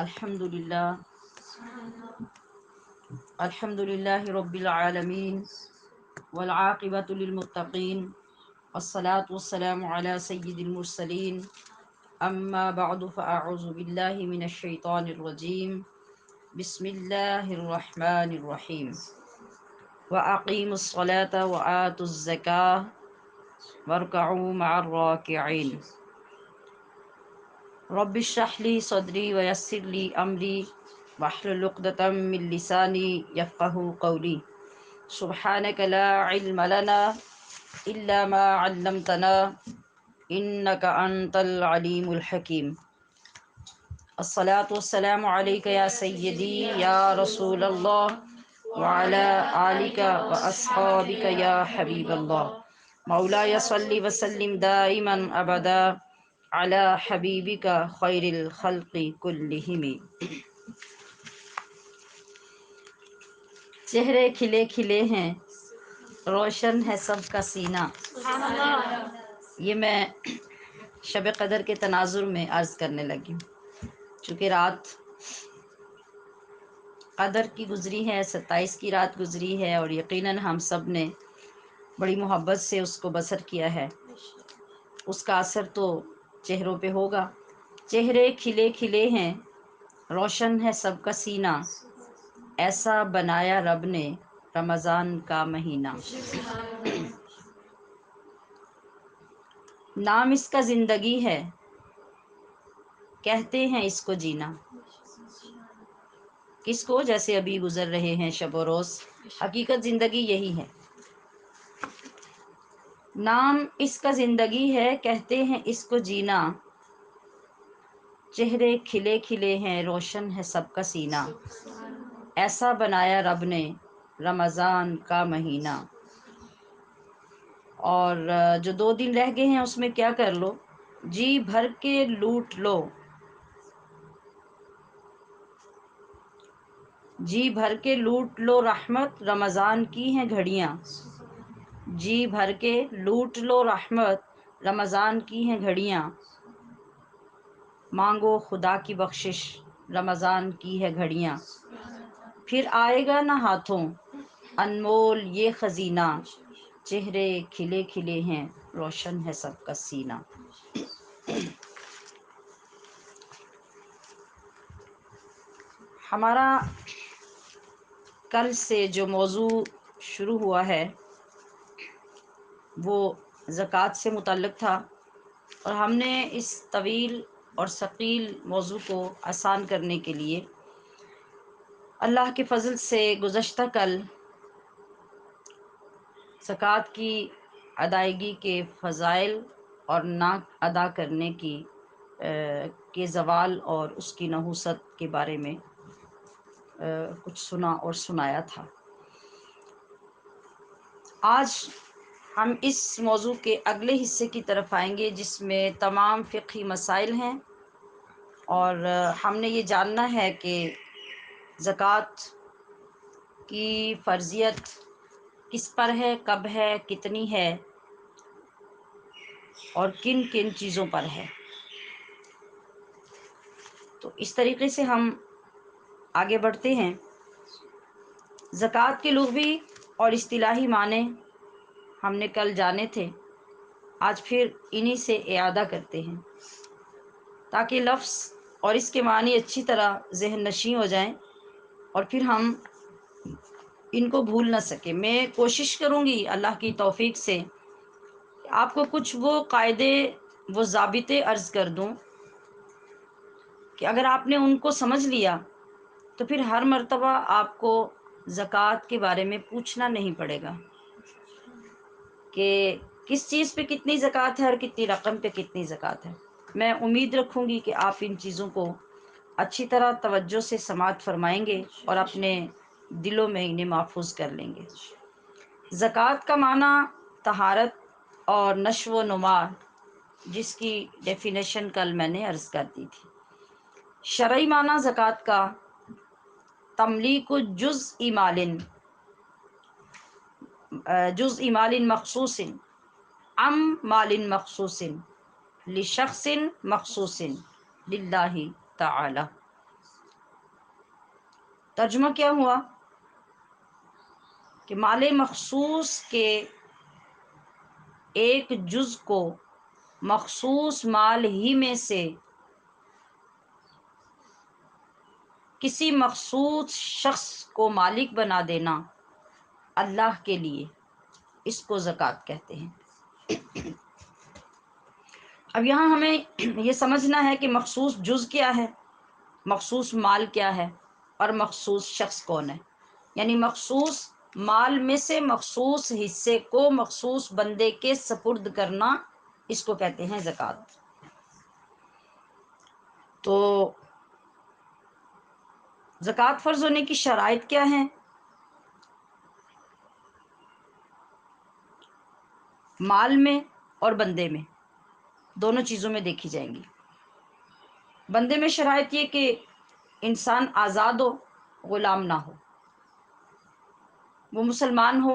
الحمدللہ رب العالمین والعاقبۃ للمتقین والصلاة والسلام علی سید المرسلین اما بعد فاعوذ باللہ من الشیطان الرجیم بسم اللہ الرحمن الرحیم وأقیموا الصلاة وآتوا الزکاة وارکعوا مع الراکعین رب اشرح لی صدری ویسر لی امری واحلل عقدۃ من لسانی یفقہوا قولی سبحانک لا علم لنا الا ما علمتنا انک انت العلیم الحکیم الصلاۃ والسلام علیک یا سیدی یا رسول اللہ وعلی آلک واصحابک یا حبیب اللہ مولاي صل وسلم دائما ابدا علی حبیبک خیر الخلق کلہم۔ چہرے کھلے کھلے ہیں، روشن ہے سب کا سینہ۔ یہ میں شب قدر کے تناظر میں عرض کرنے لگی ہوں، چونکہ رات قدر کی گزری ہے، 27 کی رات گزری ہے، اور یقیناً ہم سب نے بڑی محبت سے اس کو بسر کیا ہے۔ اس کا اثر تو چہروں پہ ہوگا۔ چہرے کھلے کھلے ہیں، روشن ہے سب کا سینہ، ایسا بنایا رب نے رمضان کا مہینہ۔ نام اس کا زندگی ہے، کہتے ہیں اس کو جینا۔ کس کو؟ جیسے ابھی گزر رہے ہیں شب و روز، حقیقت زندگی یہی ہے۔ نام اس کا زندگی ہے، کہتے ہیں اس کو جینا، چہرے کھلے کھلے ہیں، روشن ہے سب کا سینہ، ایسا بنایا رب نے رمضان کا مہینہ۔ اور جو 2 دن رہ گئے ہیں اس میں کیا کر لو؟ جی بھر کے لوٹ لو، جی بھر کے لوٹ لو رحمت رمضان کی ہیں گھڑیاں، جی بھر کے لوٹ لو رحمت رمضان کی ہیں گھڑیاں، مانگو خدا کی بخشش رمضان کی ہے گھڑیاں، پھر آئے گا نہ ہاتھوں انمول یہ خزینہ، چہرے کھلے کھلے ہیں، روشن ہے سب کا سینہ۔ ہمارا کل سے جو موضوع شروع ہوا ہے وہ زکوٰۃ سے متعلق تھا، اور ہم نے اس طویل اور ثقیل موضوع کو آسان کرنے کے لیے اللہ کے فضل سے گزشتہ کل زکوٰۃ کی ادائیگی کے فضائل اور نہ ادا کرنے کے زوال اور اس کی نحوست کے بارے میں کچھ سنا اور سنایا تھا۔ آج ہم اس موضوع کے اگلے حصے کی طرف آئیں گے جس میں تمام فقہی مسائل ہیں، اور ہم نے یہ جاننا ہے کہ زکوٰۃ کی فرضیت کس پر ہے، کب ہے، کتنی ہے، اور کن کن چیزوں پر ہے۔ تو اس طریقے سے ہم آگے بڑھتے ہیں۔ زکوٰۃ کے لغوی اور اصطلاحی معنی ہم نے کل جانے تھے، آج پھر انہی سے اعادہ کرتے ہیں تاکہ لفظ اور اس کے معنی اچھی طرح ذہن نشین ہو جائیں اور پھر ہم ان کو بھول نہ سکیں۔ میں کوشش کروں گی اللہ کی توفیق سے آپ کو کچھ وہ قاعدے، وہ ضابطے عرض کر دوں کہ اگر آپ نے ان کو سمجھ لیا تو پھر ہر مرتبہ آپ کو زکوٰۃ کے بارے میں پوچھنا نہیں پڑے گا کہ کس چیز پہ کتنی زکوٰۃ ہے اور کتنی رقم پہ کتنی زکوٰۃ ہے۔ میں امید رکھوں گی کہ آپ ان چیزوں کو اچھی طرح توجہ سے سماعت فرمائیں گے اور اپنے دلوں میں انہیں محفوظ کر لیں گے۔ زکوٰۃ کا معنی طہارت اور نشو و نما، جس کی ڈیفینیشن کل میں نے عرض کر دی تھی۔ شرعی معنی زکوٰۃ کا تملیک جزء مال مخصوص عن مال مخصوص لشخص مخصوص للہ تعالی۔ ترجمہ کیا ہوا کہ مال مخصوص کے ایک جز کو مخصوص مال ہی میں سے کسی مخصوص شخص کو مالک بنا دینا اللہ کے لیے، اس کو زکوٰۃ کہتے ہیں۔ اب یہاں ہمیں یہ سمجھنا ہے کہ مخصوص جز کیا ہے، مخصوص مال کیا ہے، اور مخصوص شخص کون ہے۔ یعنی مخصوص مال میں سے مخصوص حصے کو مخصوص بندے کے سپرد کرنا، اس کو کہتے ہیں زکوٰۃ۔ تو زکوٰۃ فرض ہونے کی شرائط کیا ہیں؟ مال میں اور بندے میں، دونوں چیزوں میں دیکھی جائیں گی۔ بندے میں شرائط یہ کہ انسان آزاد ہو، غلام نہ ہو، وہ مسلمان ہو،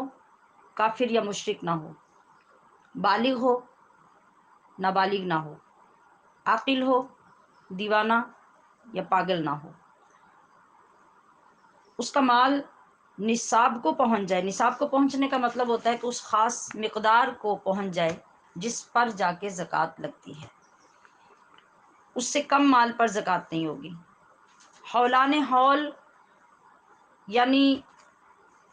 کافر یا مشرک نہ ہو، بالغ ہو، نابالغ نہ ہو، عاقل ہو، دیوانہ یا پاگل نہ ہو، اس کا مال نصاب کو پہنچ جائے۔ نصاب کو پہنچنے کا مطلب ہوتا ہے کہ اس خاص مقدار کو پہنچ جائے جس پر جا کے زکوٰۃ لگتی ہے، اس سے کم مال پر زکوٰۃ نہیں ہوگی۔ حولان حول یعنی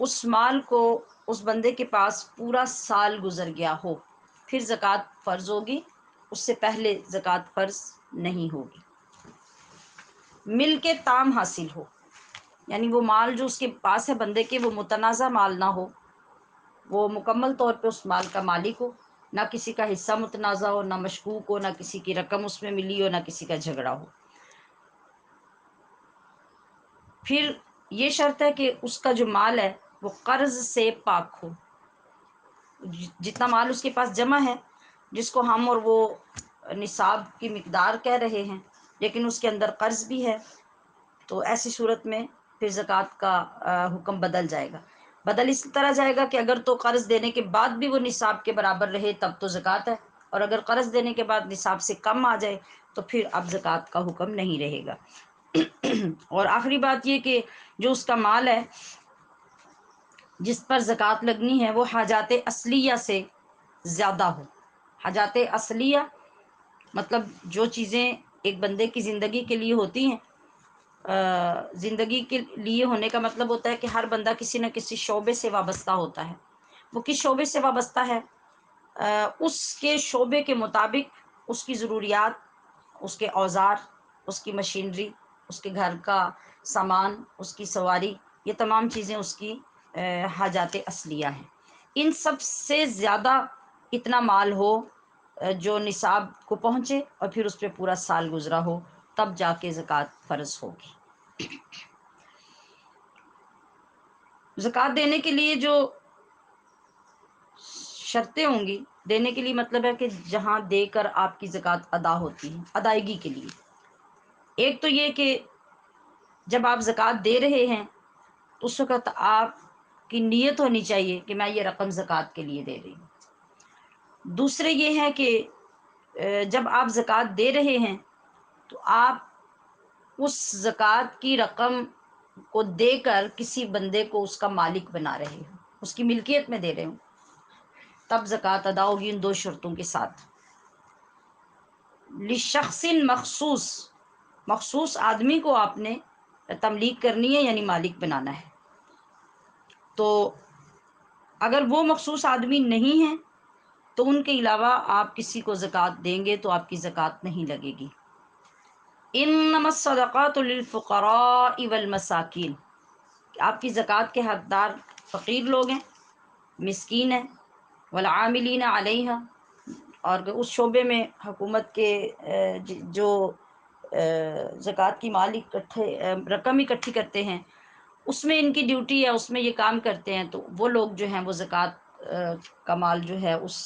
اس مال کو اس بندے کے پاس پورا سال گزر گیا ہو، پھر زکوٰۃ فرض ہوگی، اس سے پہلے زکوٰۃ فرض نہیں ہوگی۔ ملک تام حاصل ہو، یعنی وہ مال جو اس کے پاس ہے بندے کے، وہ متنازع مال نہ ہو، وہ مکمل طور پہ اس مال کا مالک ہو، نہ کسی کا حصہ متنازع ہو، نہ مشکوک ہو، نہ کسی کی رقم اس میں ملی ہو، نہ کسی کا جھگڑا ہو۔ پھر یہ شرط ہے کہ اس کا جو مال ہے وہ قرض سے پاک ہو۔ جتنا مال اس کے پاس جمع ہے، جس کو ہم اور وہ نصاب کی مقدار کہہ رہے ہیں، لیکن اس کے اندر قرض بھی ہے، تو ایسی صورت میں پھر زکوٰۃ کا حکم بدل جائے گا۔ بدل اس طرح جائے گا کہ اگر تو قرض دینے کے بعد بھی وہ نصاب کے برابر رہے تب تو زکوٰۃ ہے، اور اگر قرض دینے کے بعد نصاب سے کم آ جائے تو پھر اب زکوٰۃ کا حکم نہیں رہے گا۔ اور آخری بات یہ کہ جو اس کا مال ہے جس پر زکوٰۃ لگنی ہے وہ حاجات اصلیہ سے زیادہ ہو۔ حاجات اصلیہ مطلب جو چیزیں ایک بندے کی زندگی کے لیے ہوتی ہیں، زندگی کے لیے ہونے کا مطلب ہوتا ہے کہ ہر بندہ کسی نہ کسی شعبے سے وابستہ ہوتا ہے۔ وہ کس شعبے سے وابستہ ہے؟ اس کے شعبے کے مطابق اس کی ضروریات، اس کے اوزار، اس کی مشینری، اس کے گھر کا سامان، اس کی سواری، یہ تمام چیزیں اس کی حاجات اصلیہ ہیں۔ ان سب سے زیادہ اتنا مال ہو جو نصاب کو پہنچے اور پھر اس پہ پورا سال گزرا ہو، تب جا کے زکوٰۃ فرض ہوگی۔ زکوٰۃ دینے کے لیے جو شرطیں ہوں گی، دینے کے لیے مطلب ہے کہ جہاں دے کر آپ کی زکوٰۃ ادا ہوتی ہے، ادائیگی کے لیے۔ ایک تو یہ کہ جب آپ زکوٰۃ دے رہے ہیں تو اس وقت آپ کی نیت ہونی چاہیے کہ میں یہ رقم زکوٰۃ کے لیے دے رہی ہوں۔ دوسرے یہ ہے کہ جب آپ زکوٰۃ دے رہے ہیں تو آپ اس زکوٰۃ کی رقم کو دے کر کسی بندے کو اس کا مالک بنا رہے ہوں، اس کی ملکیت میں دے رہے ہوں، تب زکوٰۃ ادا ہوگی ان دو شرطوں کے ساتھ۔ لشخص مخصوص، مخصوص آدمی کو آپ نے تملیک کرنی ہے، یعنی مالک بنانا ہے۔ تو اگر وہ مخصوص آدمی نہیں ہیں تو ان کے علاوہ آپ کسی کو زکوٰۃ دیں گے تو آپ کی زکوٰۃ نہیں لگے گی۔ انما الصدقات للفقراء والمساکین، آپ کی زکوٰۃ کے حقدار فقیر لوگ ہیں، مسکین ہیں، والعاملین علیہا، اور اس شعبے میں حکومت کے جو زکوٰۃ کی مال رقم اکٹھی کرتے ہیں، اس میں ان کی ڈیوٹی ہے، اس میں یہ کام کرتے ہیں، تو وہ لوگ جو ہیں وہ زکوٰۃ کا مال جو ہے اس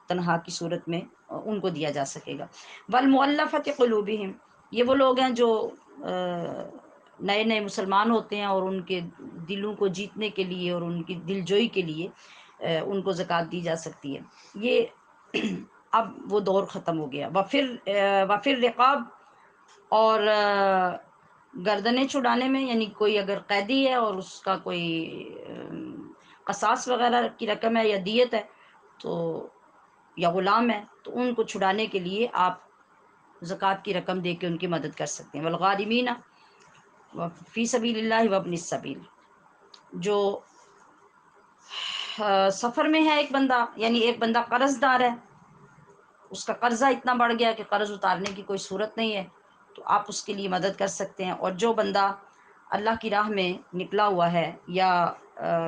تنہا کی صورت میں ان کو دیا جا سکے گا۔ والمؤلفۃ قلوبہم، یہ وہ لوگ ہیں جو نئے نئے مسلمان ہوتے ہیں اور ان کے دلوں کو جیتنے کے لیے اور ان کی دل جوئی کے لیے ان کو زکوٰۃ دی جا سکتی ہے۔ یہ اب وہ دور ختم ہو گیا۔ وفر رقاب، اور گردنیں چھڑانے میں، یعنی کوئی اگر قیدی ہے اور اس کا کوئی قصاص وغیرہ کی رقم ہے یا دیت ہے تو، یا غلام ہے، تو ان کو چھڑانے کے لیے آپ زکوٰۃ کی رقم دے کے ان کی مدد کر سکتے ہیں۔ والغارمین فی سبیل اللہ وابن السبیل، جو سفر میں ہے ایک بندہ، یعنی ایک بندہ قرض دار ہے، اس کا قرضہ اتنا بڑھ گیا کہ قرض اتارنے کی کوئی صورت نہیں ہے، تو آپ اس کے لیے مدد کر سکتے ہیں۔ اور جو بندہ اللہ کی راہ میں نکلا ہوا ہے، یا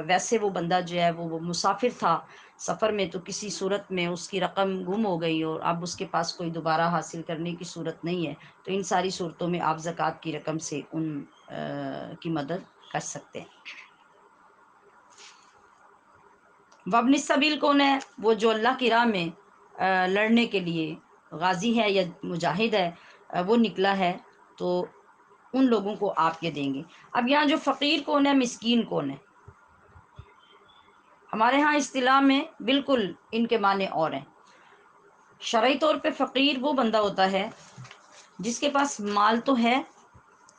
ویسے وہ بندہ جو ہے وہ مسافر تھا سفر میں، تو کسی صورت میں اس کی رقم گم ہو گئی اور اب اس کے پاس کوئی دوبارہ حاصل کرنے کی صورت نہیں ہے، تو ان ساری صورتوں میں آپ زکوٰۃ کی رقم سے ان کی مدد کر سکتے ہیں۔ وابن السبیل کون ہے؟ وہ جو اللہ کی راہ میں لڑنے کے لیے غازی ہے یا مجاہد ہے، وہ نکلا ہے، تو ان لوگوں کو آپ یہ دیں گے۔ اب یہاں جو فقیر کون ہے، مسکین کون ہے، ہمارے ہاں اصطلاح میں بالکل ان کے معنی اور ہیں۔ شرعی طور پہ فقیر وہ بندہ ہوتا ہے جس کے پاس مال تو ہے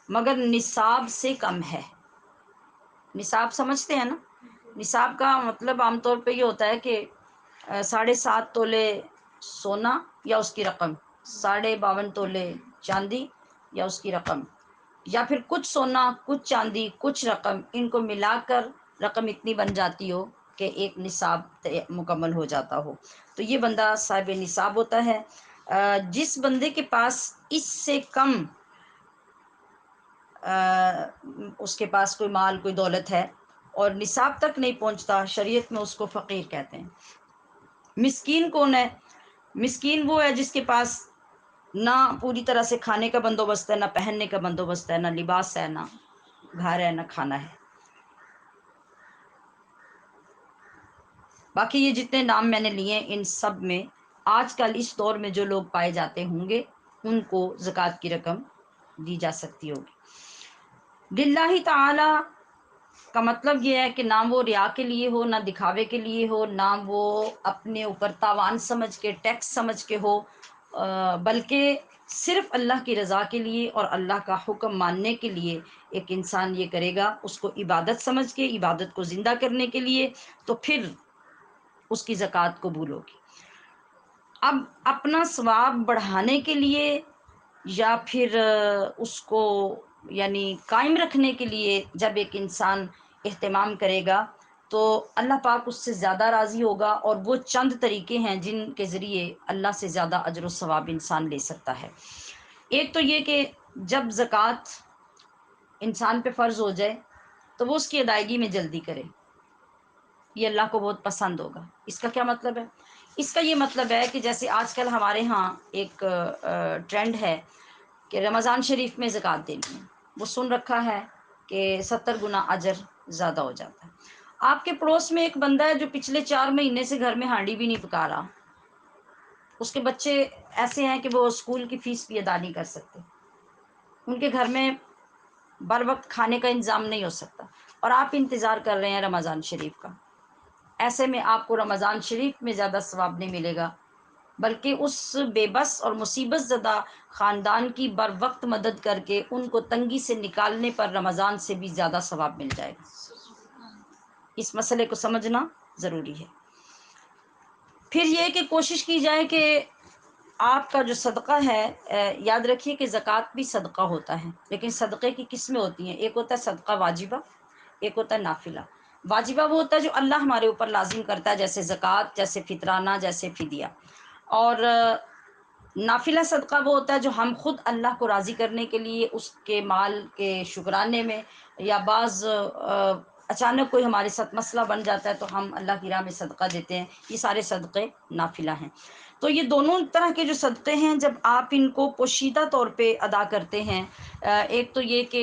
مگر نصاب سے کم ہے۔ نصاب سمجھتے ہیں نا؟ نصاب کا مطلب عام طور پہ یہ ہوتا ہے کہ 7.5 تولے سونا یا اس کی رقم، 52.5 تولے چاندی یا اس کی رقم، یا پھر کچھ سونا کچھ چاندی کچھ رقم، ان کو ملا کر رقم اتنی بن جاتی ہو کہ ایک نصاب مکمل ہو جاتا ہو، تو یہ بندہ صاحب نصاب ہوتا ہے۔ جس بندے کے پاس اس سے کم اس کے پاس کوئی مال کوئی دولت ہے اور نصاب تک نہیں پہنچتا، شریعت میں اس کو فقیر کہتے ہیں۔ مسکین کون ہے؟ مسکین وہ ہے جس کے پاس نہ پوری طرح سے کھانے کا بندوبست ہے، نہ پہننے کا بندوبست ہے، نہ لباس ہے، نہ گھر ہے، نہ کھانا ہے۔ باقی یہ جتنے نام میں نے لیے ان سب میں آج کل اس دور میں جو لوگ پائے جاتے ہوں گے ان کو زکوٰۃ کی رقم دی جا سکتی ہوگی۔ للہ تعالی کا مطلب یہ ہے کہ نہ وہ ریا کے لیے ہو، نہ دکھاوے کے لیے ہو، نہ وہ اپنے اوپر تاوان سمجھ کے ٹیکس سمجھ کے ہو، بلکہ صرف اللہ کی رضا کے لیے اور اللہ کا حکم ماننے کے لیے ایک انسان یہ کرے گا، اس کو عبادت سمجھ کے، عبادت کو زندہ کرنے کے لیے، تو پھر اس کی زکوٰۃ قبول ہوگی۔ اب اپنا ثواب بڑھانے کے لیے یا پھر اس کو یعنی قائم رکھنے کے لیے جب ایک انسان اہتمام کرے گا تو اللہ پاک اس سے زیادہ راضی ہوگا، اور وہ چند طریقے ہیں جن کے ذریعے اللہ سے زیادہ اجر و ثواب انسان لے سکتا ہے۔ ایک تو یہ کہ جب زکوٰۃ انسان پہ فرض ہو جائے تو وہ اس کی ادائیگی میں جلدی کرے، یہ اللہ کو بہت پسند ہوگا۔ اس کا کیا مطلب ہے؟ اس کا یہ مطلب ہے کہ جیسے آج کل ہمارے ہاں ایک ٹرینڈ ہے کہ رمضان شریف میں زکوٰۃ دینی ہے، وہ سن رکھا ہے کہ 70 گنا اجر زیادہ ہو جاتا ہے۔ آپ کے پڑوس میں ایک بندہ ہے جو پچھلے 4 مہینے سے گھر میں ہانڈی بھی نہیں پکا رہا، اس کے بچے ایسے ہیں کہ وہ اسکول کی فیس بھی ادا نہیں کر سکتے، ان کے گھر میں بر وقت کھانے کا انتظام نہیں ہو سکتا، اور آپ انتظار کر رہے ہیں رمضان شریف کا۔ ایسے میں آپ کو رمضان شریف میں زیادہ ثواب نہیں ملے گا، بلکہ اس بے بس اور مصیبت زدہ خاندان کی بر وقت مدد کر کے ان کو تنگی سے نکالنے پر رمضان سے بھی زیادہ ثواب مل جائے گا۔ اس مسئلے کو سمجھنا ضروری ہے۔ پھر یہ کہ کوشش کی جائے کہ آپ کا جو صدقہ ہے، یاد رکھیے کہ زکوٰۃ بھی صدقہ ہوتا ہے، لیکن صدقے کی قسمیں ہوتی ہیں، ایک ہوتا ہے صدقہ واجبہ، ایک ہوتا ہے نافلہ۔ واجبہ وہ ہوتا ہے جو اللہ ہمارے اوپر لازم کرتا ہے، جیسے زکوٰۃ، جیسے فطرانہ، جیسے فدیہ، اور نافلہ صدقہ وہ ہوتا ہے جو ہم خود اللہ کو راضی کرنے کے لیے اس کے مال کے شکرانے میں، یا بعض اچانک کوئی ہمارے ساتھ مسئلہ بن جاتا ہے تو ہم اللہ کی راہ میں صدقہ دیتے ہیں، یہ سارے صدقے نافلہ ہیں۔ تو یہ دونوں طرح کے جو صدقے ہیں جب آپ ان کو پوشیدہ طور پہ ادا کرتے ہیں، ایک تو یہ کہ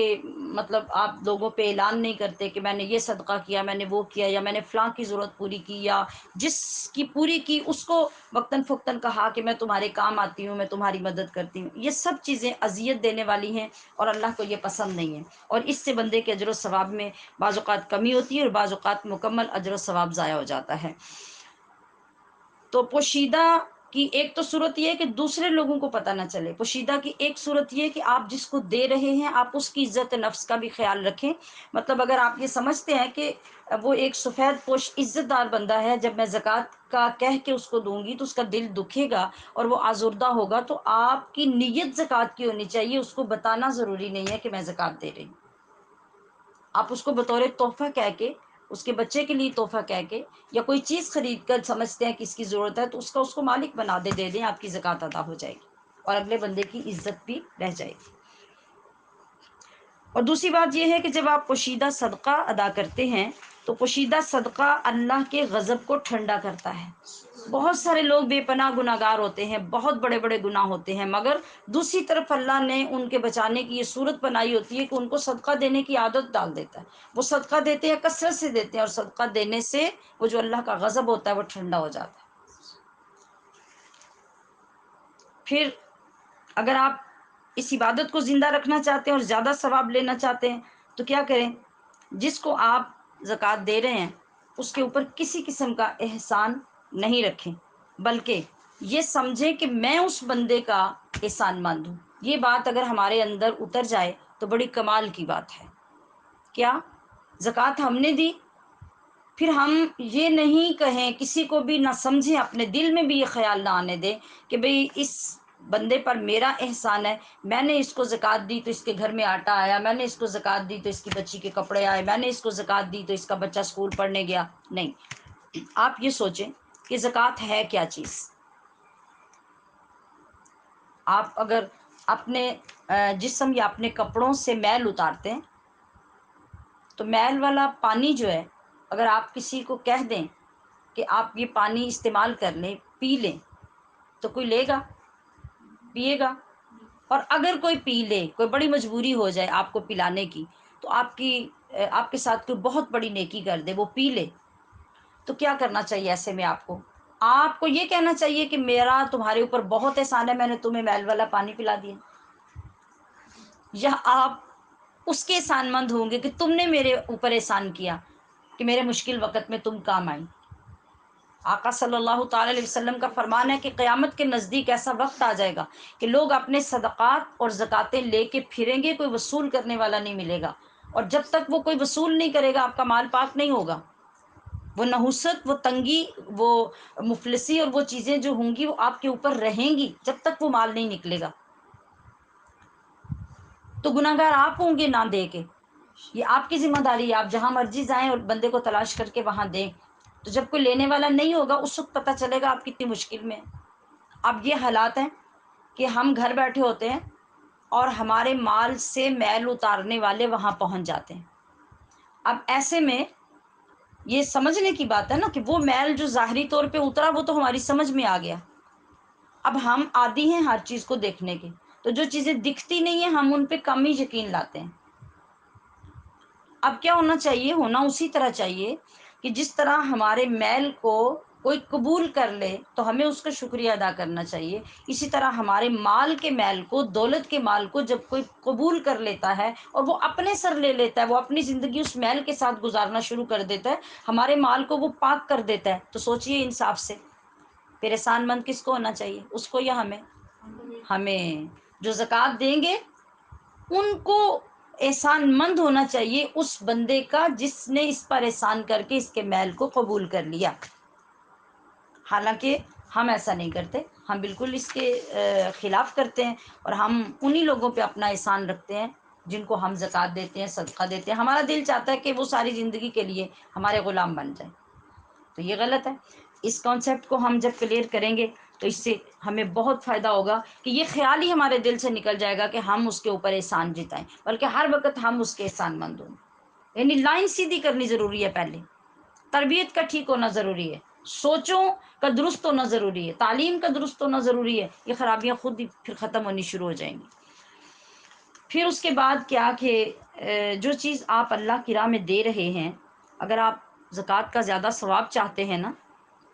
مطلب آپ لوگوں پہ اعلان نہیں کرتے کہ میں نے یہ صدقہ کیا، میں نے وہ کیا، یا میں نے فلاں کی ضرورت پوری کی، یا جس کی پوری کی اس کو وقتاً فوقتاً کہا کہ میں تمہارے کام آتی ہوں، میں تمہاری مدد کرتی ہوں، یہ سب چیزیں اذیت دینے والی ہیں اور اللہ کو یہ پسند نہیں ہے، اور اس سے بندے کے اجر و ثواب میں بعض اوقات کمی ہوتی ہے اور بعض اوقات مکمل اجر و ثواب ضائع ہو جاتا ہے۔ تو پوشیدہ کی ایک تو صورت یہ ہے کہ دوسرے لوگوں کو پتہ نہ چلے، پوشیدہ کی ایک صورت یہ ہے کہ آپ جس کو دے رہے ہیں آپ اس کی عزت نفس کا بھی خیال رکھیں. مطلب اگر آپ یہ سمجھتے ہیں کہ وہ ایک سفید پوش عزت دار بندہ ہے، جب میں زکوٰۃ کا کہہ کے اس کو دوں گی تو اس کا دل دکھے گا اور وہ آزردہ ہوگا، تو آپ کی نیت زکوٰۃ کی ہونی چاہیے. اس کو بتانا ضروری نہیں ہے کہ میں زکوٰۃ دے رہی ہوں. آپ اس کو بطور تحفہ کہہ کے، اس کے بچے کے لیے تحفہ کہہ کے، یا کوئی چیز خرید کر سمجھتے ہیں کہ اس کی ضرورت ہے تو اس کو مالک بنا دے دیں، آپ کی زکوٰۃ ادا ہو جائے گی اور اگلے بندے کی عزت بھی رہ جائے گی. اور دوسری بات یہ ہے کہ جب آپ پوشیدہ صدقہ ادا کرتے ہیں تو پوشیدہ صدقہ اللہ کے غضب کو ٹھنڈا کرتا ہے. بہت سارے لوگ بے پناہ گناہ گار ہوتے ہیں، بہت بڑے بڑے گناہ ہوتے ہیں، مگر دوسری طرف اللہ نے ان کے بچانے کی یہ صورت بنائی ہوتی ہے کہ ان کو صدقہ دینے کی عادت ڈال دیتا ہے. وہ صدقہ دیتے ہیں، کثرت سے دیتے ہیں، اور صدقہ دینے سے وہ جو اللہ کا غضب ہوتا ہے وہ ٹھنڈا ہو جاتا ہے. پھر اگر آپ اس عبادت کو زندہ رکھنا چاہتے ہیں اور زیادہ ثواب لینا چاہتے ہیں تو کیا کریں؟ جس کو آپ زکوٰۃ دے رہے ہیں اس کے اوپر کسی قسم کا احسان نہیں رکھیں، بلکہ یہ سمجھیں کہ میں اس بندے کا احسان مند ہوں. یہ بات اگر ہمارے اندر اتر جائے تو بڑی کمال کی بات ہے. کیا زکوٰۃ ہم نے دی، پھر ہم یہ نہیں کہیں، کسی کو بھی نہ سمجھیں، اپنے دل میں بھی یہ خیال نہ آنے دیں کہ بھئی اس بندے پر میرا احسان ہے، میں نے اس کو زکوٰۃ دی تو اس کے گھر میں آٹا آیا، میں نے اس کو زکوٰۃ دی تو اس کی بچی کے کپڑے آئے، میں نے اس کو زکوٰۃ دی تو اس کا بچہ اسکول پڑھنے گیا. نہیں، آپ یہ سوچیں کہ زکوٰۃ ہے کیا چیز. آپ اگر اپنے جسم یا اپنے کپڑوں سے میل اتارتے ہیں تو میل والا پانی جو ہے، اگر آپ کسی کو کہہ دیں کہ آپ یہ پانی استعمال کر لیں، پی لیں، تو کوئی لے گا؟ پیے گا. اور اگر کوئی پی لے، کوئی بڑی مجبوری ہو جائے آپ کو پلانے کی، تو آپ کے ساتھ کوئی بہت بڑی نیکی کر دے، وہ پی لے، تو کیا کرنا چاہیے ایسے میں؟ آپ کو یہ کہنا چاہیے کہ میرا تمہارے اوپر بہت احسان ہے، میں نے تمہیں میل والا پانی پلا دیا؟ یا آپ اس کے احسان مند ہوں گے کہ تم نے میرے اوپر احسان کیا کہ میرے مشکل وقت میں تم کام آئی؟ آقا صلی اللہ تعالی علیہ وسلم کا فرمان ہے کہ قیامت کے نزدیک ایسا وقت آ جائے گا کہ لوگ اپنے صدقات اور زکاتیں لے کے پھریں گے، کوئی وصول کرنے والا نہیں ملے گا. اور جب تک وہ کوئی وصول نہیں کرے گا آپ کا مال پاک نہیں ہوگا. وہ نحوست، وہ تنگی، وہ مفلسی اور وہ چیزیں جو ہوں گی وہ آپ کے اوپر رہیں گی جب تک وہ مال نہیں نکلے گا. تو گناہ گار آپ ہوں گے نہ دے کے، یہ آپ کی ذمہ داری ہے. آپ جہاں مرضی جائیں اور بندے کو تلاش کر کے وہاں دیں، تو جب کوئی لینے والا نہیں ہوگا اس وقت پتہ چلے گا آپ کتنی مشکل میں ہیں. اب یہ حالات ہیں کہ ہم گھر بیٹھے ہوتے ہیں اور ہمارے مال سے میل اتارنے والے وہاں پہنچ جاتے ہیں. اب ایسے میں یہ سمجھنے کی بات ہے نا کہ وہ میل جو ظاہری طور پہ اترا وہ تو ہماری سمجھ میں آ گیا. اب ہم عادی ہیں ہر چیز کو دیکھنے کے، تو جو چیزیں دکھتی نہیں ہیں ہم ان پہ کم ہی یقین لاتے ہیں. اب کیا ہونا چاہیے؟ ہونا اسی طرح چاہیے کہ جس طرح ہمارے میل کو کوئی قبول کر لے تو ہمیں اس کا شکریہ ادا کرنا چاہیے. اسی طرح ہمارے مال کے میل کو، دولت کے مال کو جب کوئی قبول کر لیتا ہے اور وہ اپنے سر لے لیتا ہے، وہ اپنی زندگی اس میل کے ساتھ گزارنا شروع کر دیتا ہے، ہمارے مال کو وہ پاک کر دیتا ہے، تو سوچئے انصاف سے پھر احسان مند کس کو ہونا چاہیے؟ اس کو یا ہمیں؟ ہمیں. جو زکوٰۃ دیں گے ان کو احسان مند ہونا چاہیے اس بندے کا جس نے اس پر احسان کر کے اس کے میل کو قبول کر لیا. حالانکہ ہم ایسا نہیں کرتے، ہم بالکل اس کے خلاف کرتے ہیں، اور ہم انہی لوگوں پہ اپنا احسان رکھتے ہیں جن کو ہم زکوٰۃ دیتے ہیں، صدقہ دیتے ہیں. ہمارا دل چاہتا ہے کہ وہ ساری زندگی کے لیے ہمارے غلام بن جائیں، تو یہ غلط ہے. اس کانسیپٹ کو ہم جب کلیئر کریں گے تو اس سے ہمیں بہت فائدہ ہوگا کہ یہ خیال ہی ہمارے دل سے نکل جائے گا کہ ہم اس کے اوپر احسان جتائیں، بلکہ ہر وقت ہم اس کے احسان مند ہوں. یعنی لائن سیدھی کرنی ضروری ہے، پہلے تربیت کا ٹھیک ہونا ضروری ہے، سوچوں کا درست ہونا ضروری ہے، تعلیم کا درست ہونا ضروری ہے. یہ خرابیاں خود ہی پھر ختم ہونی شروع ہو جائیں گی. پھر اس کے بعد کیا کہ جو چیز آپ اللہ کی راہ میں دے رہے ہیں، اگر آپ زکوٰۃ کا زیادہ ثواب چاہتے ہیں نا،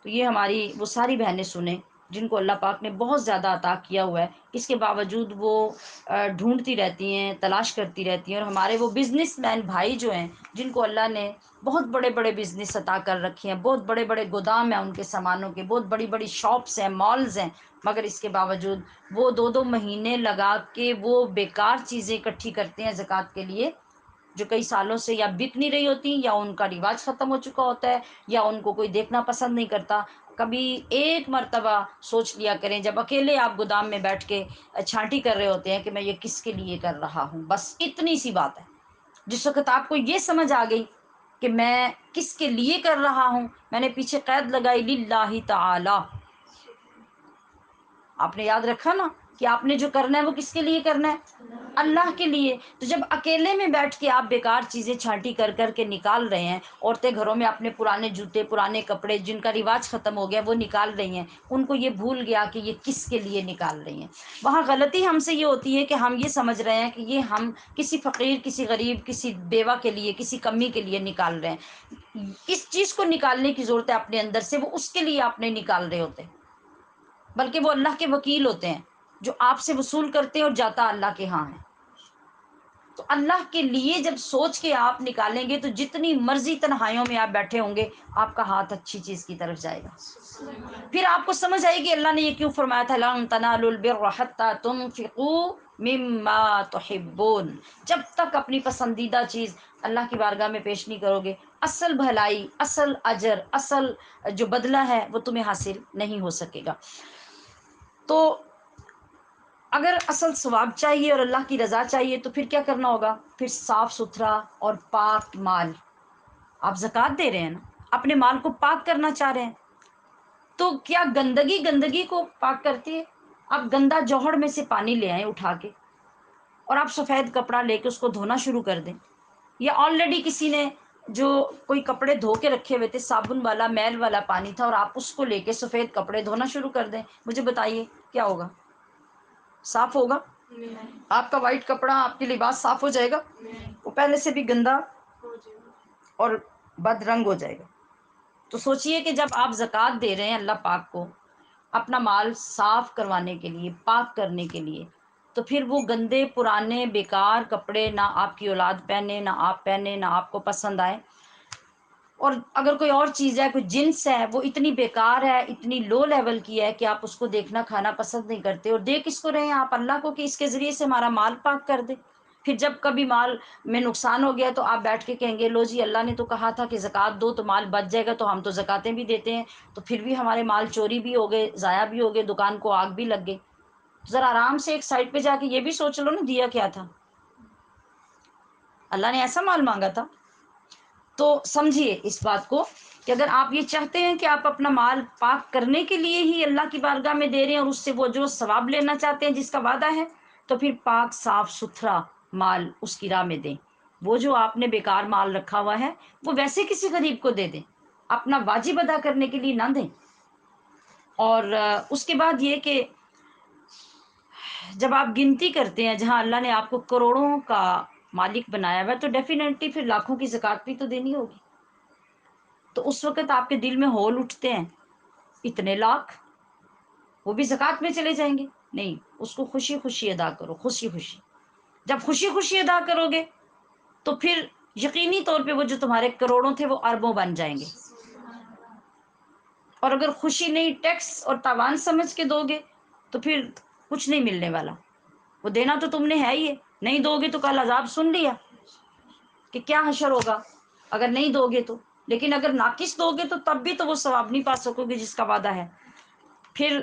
تو یہ ہماری وہ ساری بہنیں سنیں جن کو اللہ پاک نے بہت زیادہ عطا کیا ہوا ہے، اس کے باوجود وہ ڈھونڈتی رہتی ہیں، تلاش کرتی رہتی ہیں. اور ہمارے وہ بزنس مین بھائی جو ہیں، جن کو اللہ نے بہت بڑے بڑے بزنس عطا کر رکھے ہیں، بہت بڑے بڑے گودام ہیں ان کے سامانوں کے، بہت بڑی بڑی شاپس ہیں، مالز ہیں، مگر اس کے باوجود وہ 2 2 مہینے لگا کے وہ بیکار چیزیں اکٹھی کرتے ہیں زکوٰۃ کے لیے، جو کئی سالوں سے یا بک نہیں رہی ہوتی، یا ان کا رواج ختم ہو چکا ہوتا ہے، یا ان کو کوئی دیکھنا پسند نہیں کرتا. کبھی ایک مرتبہ سوچ لیا کریں، جب اکیلے آپ گودام میں بیٹھ کے چھانٹی کر رہے ہوتے ہیں کہ میں یہ کس کے لیے کر رہا ہوں، بس اتنی سی بات ہے. جس وقت آپ کو یہ سمجھ آ گئی کہ میں کس کے لیے کر رہا ہوں، میں نے پیچھے قید لگائی للہ تعالی. آپ نے یاد رکھا نا کہ آپ نے جو کرنا ہے وہ کس کے لیے کرنا ہے؟ اللہ کے لیے. تو جب اکیلے میں بیٹھ کے آپ بیکار چیزیں چھانٹی کر کر کے نکال رہے ہیں، عورتیں گھروں میں اپنے پرانے جوتے، پرانے کپڑے جن کا رواج ختم ہو گیا وہ نکال رہی ہیں، ان کو یہ بھول گیا کہ یہ کس کے لیے نکال رہی ہیں. وہاں غلطی ہم سے یہ ہوتی ہے کہ ہم یہ سمجھ رہے ہیں کہ یہ ہم کسی فقیر، کسی غریب، کسی بیوہ کے لیے، کسی کمی کے لیے نکال رہے ہیں. اس چیز کو نکالنے کی ضرورت ہے اپنے اندر سے، وہ اس کے لیے آپ نے نکال رہے ہوتے ہیں، بلکہ وہ اللہ کے وکیل ہوتے ہیں جو آپ سے وصول کرتے ہیں اور جاتا اللہ کے ہاں ہے. تو اللہ کے لیے جب سوچ کے آپ نکالیں گے تو جتنی مرضی تنہائیوں میں آپ بیٹھے ہوں گے، آپ کا ہاتھ اچھی چیز کی طرف جائے گا. پھر آپ کو سمجھ آئے گی اللہ نے یہ کیوں فرمایا تھا لن تنالوا البر حتى تنفقوا مما تحبون. جب تک اپنی پسندیدہ چیز اللہ کی بارگاہ میں پیش نہیں کرو گے، اصل بھلائی، اصل اجر، اصل جو بدلہ ہے وہ تمہیں حاصل نہیں ہو سکے گا. تو اگر اصل ثواب چاہیے اور اللہ کی رضا چاہیے تو پھر کیا کرنا ہوگا؟ پھر صاف ستھرا اور پاک مال. آپ زکوٰۃ دے رہے ہیں نا، اپنے مال کو پاک کرنا چاہ رہے ہیں، تو کیا گندگی گندگی کو پاک کرتی ہے؟ آپ گندا جوہڑ میں سے پانی لے آئیں اٹھا کے، اور آپ سفید کپڑا لے کے اس کو دھونا شروع کر دیں، یا آلریڈی کسی نے جو کوئی کپڑے دھو کے رکھے ہوئے تھے، صابن والا میل والا پانی تھا، اور آپ اس کو لے کے سفید کپڑے دھونا شروع کر دیں. مجھے بتائیے کیا ہوگا؟ صاف ہوگا؟ آپ کا وائٹ کپڑا، آپ کے لباس صاف ہو جائے گا؟ وہ پہلے سے بھی گندا اور بد رنگ ہو جائے گا. تو سوچئے کہ جب آپ زکوٰۃ دے رہے ہیں اللہ پاک کو اپنا مال صاف کروانے کے لیے، پاک کرنے کے لیے، تو پھر وہ گندے پرانے بیکار کپڑے نہ آپ کی اولاد پہنے، نہ آپ پہنے، نہ آپ کو پسند آئے. اور اگر کوئی اور چیز ہے، کوئی جنس ہے، وہ اتنی بیکار ہے، اتنی لو لیول کی ہے کہ آپ اس کو دیکھنا کھانا پسند نہیں کرتے، اور دیکھ کس کو رہے ہیں آپ؟ اللہ کو، کہ اس کے ذریعے سے ہمارا مال پاک کر دے. پھر جب کبھی مال میں نقصان ہو گیا تو آپ بیٹھ کے کہیں گے لو جی اللہ نے تو کہا تھا کہ زکوٰۃ دو تو مال بچ جائے گا، تو ہم تو زکاتیں بھی دیتے ہیں، تو پھر بھی ہمارے مال چوری بھی ہو گئے، ضائع بھی ہو گئے، دکان کو آگ بھی لگ گئی. ذرا آرام سے ایک سائڈ پہ جا کے یہ بھی سوچ لو نا، دیا کیا تھا؟ اللہ نے ایسا مال مانگا تھا. تو سمجھیے اس بات کو کہ اگر آپ یہ چاہتے ہیں کہ آپ اپنا مال پاک کرنے کے لیے ہی اللہ کی بارگاہ میں دے رہے ہیں اور اس سے وہ جو ثواب لینا چاہتے ہیں جس کا وعدہ ہے، تو پھر پاک صاف ستھرا مال اس کی راہ میں دیں. وہ جو آپ نے بیکار مال رکھا ہوا ہے وہ ویسے کسی غریب کو دے دیں، اپنا واجب ادا کرنے کے لیے نہ دیں. اور اس کے بعد یہ کہ جب آپ گنتی کرتے ہیں جہاں اللہ نے آپ کو کروڑوں کا مالک بنایا ہوا ہے، تو ڈیفینیٹلی پھر لاکھوں کی زکوٰۃ بھی تو دینی ہوگی. تو اس وقت آپ کے دل میں ہول اٹھتے ہیں، اتنے لاکھ وہ بھی زکوٰۃ میں چلے جائیں گے؟ نہیں، اس کو خوشی خوشی ادا کرو، خوشی خوشی. جب خوشی خوشی ادا کرو گے تو پھر یقینی طور پہ وہ جو تمہارے کروڑوں تھے وہ اربوں بن جائیں گے. اور اگر خوشی نہیں، ٹیکس اور تاوان سمجھ کے دو گے تو پھر کچھ نہیں ملنے والا. وہ دینا تو تم نے ہے ہی ہے، نہیں دو گے تو کل عذاب سن لیا کہ کیا حشر ہوگا اگر نہیں دو گے تو. لیکن اگر ناقص دو گے تو تب بھی تو وہ ثواب نہیں پا سکو گے جس کا وعدہ ہے. پھر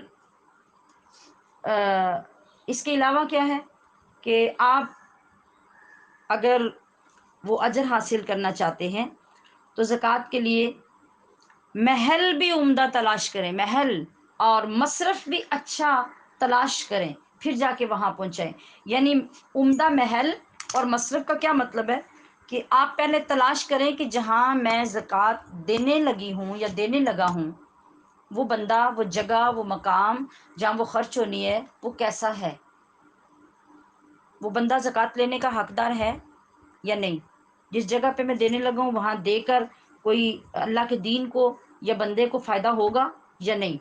اس کے علاوہ کیا ہے کہ آپ اگر وہ اجر حاصل کرنا چاہتے ہیں تو زکوٰۃ کے لیے محل بھی عمدہ تلاش کریں، محل اور مصرف بھی اچھا تلاش کریں، پھر جا کے وہاں پہنچائیں. یعنی عمدہ محل اور مصرف کا کیا مطلب ہے کہ آپ پہلے تلاش کریں کہ جہاں میں زکوٰۃ دینے لگی ہوں یا دینے لگا ہوں وہ بندہ، وہ جگہ، وہ مقام جہاں وہ خرچ ہونی ہے وہ کیسا ہے، وہ بندہ زکوٰۃ لینے کا حقدار ہے یا نہیں. جس جگہ پہ میں دینے لگا ہوں وہاں دے کر کوئی اللہ کے دین کو یا بندے کو فائدہ ہوگا یا نہیں.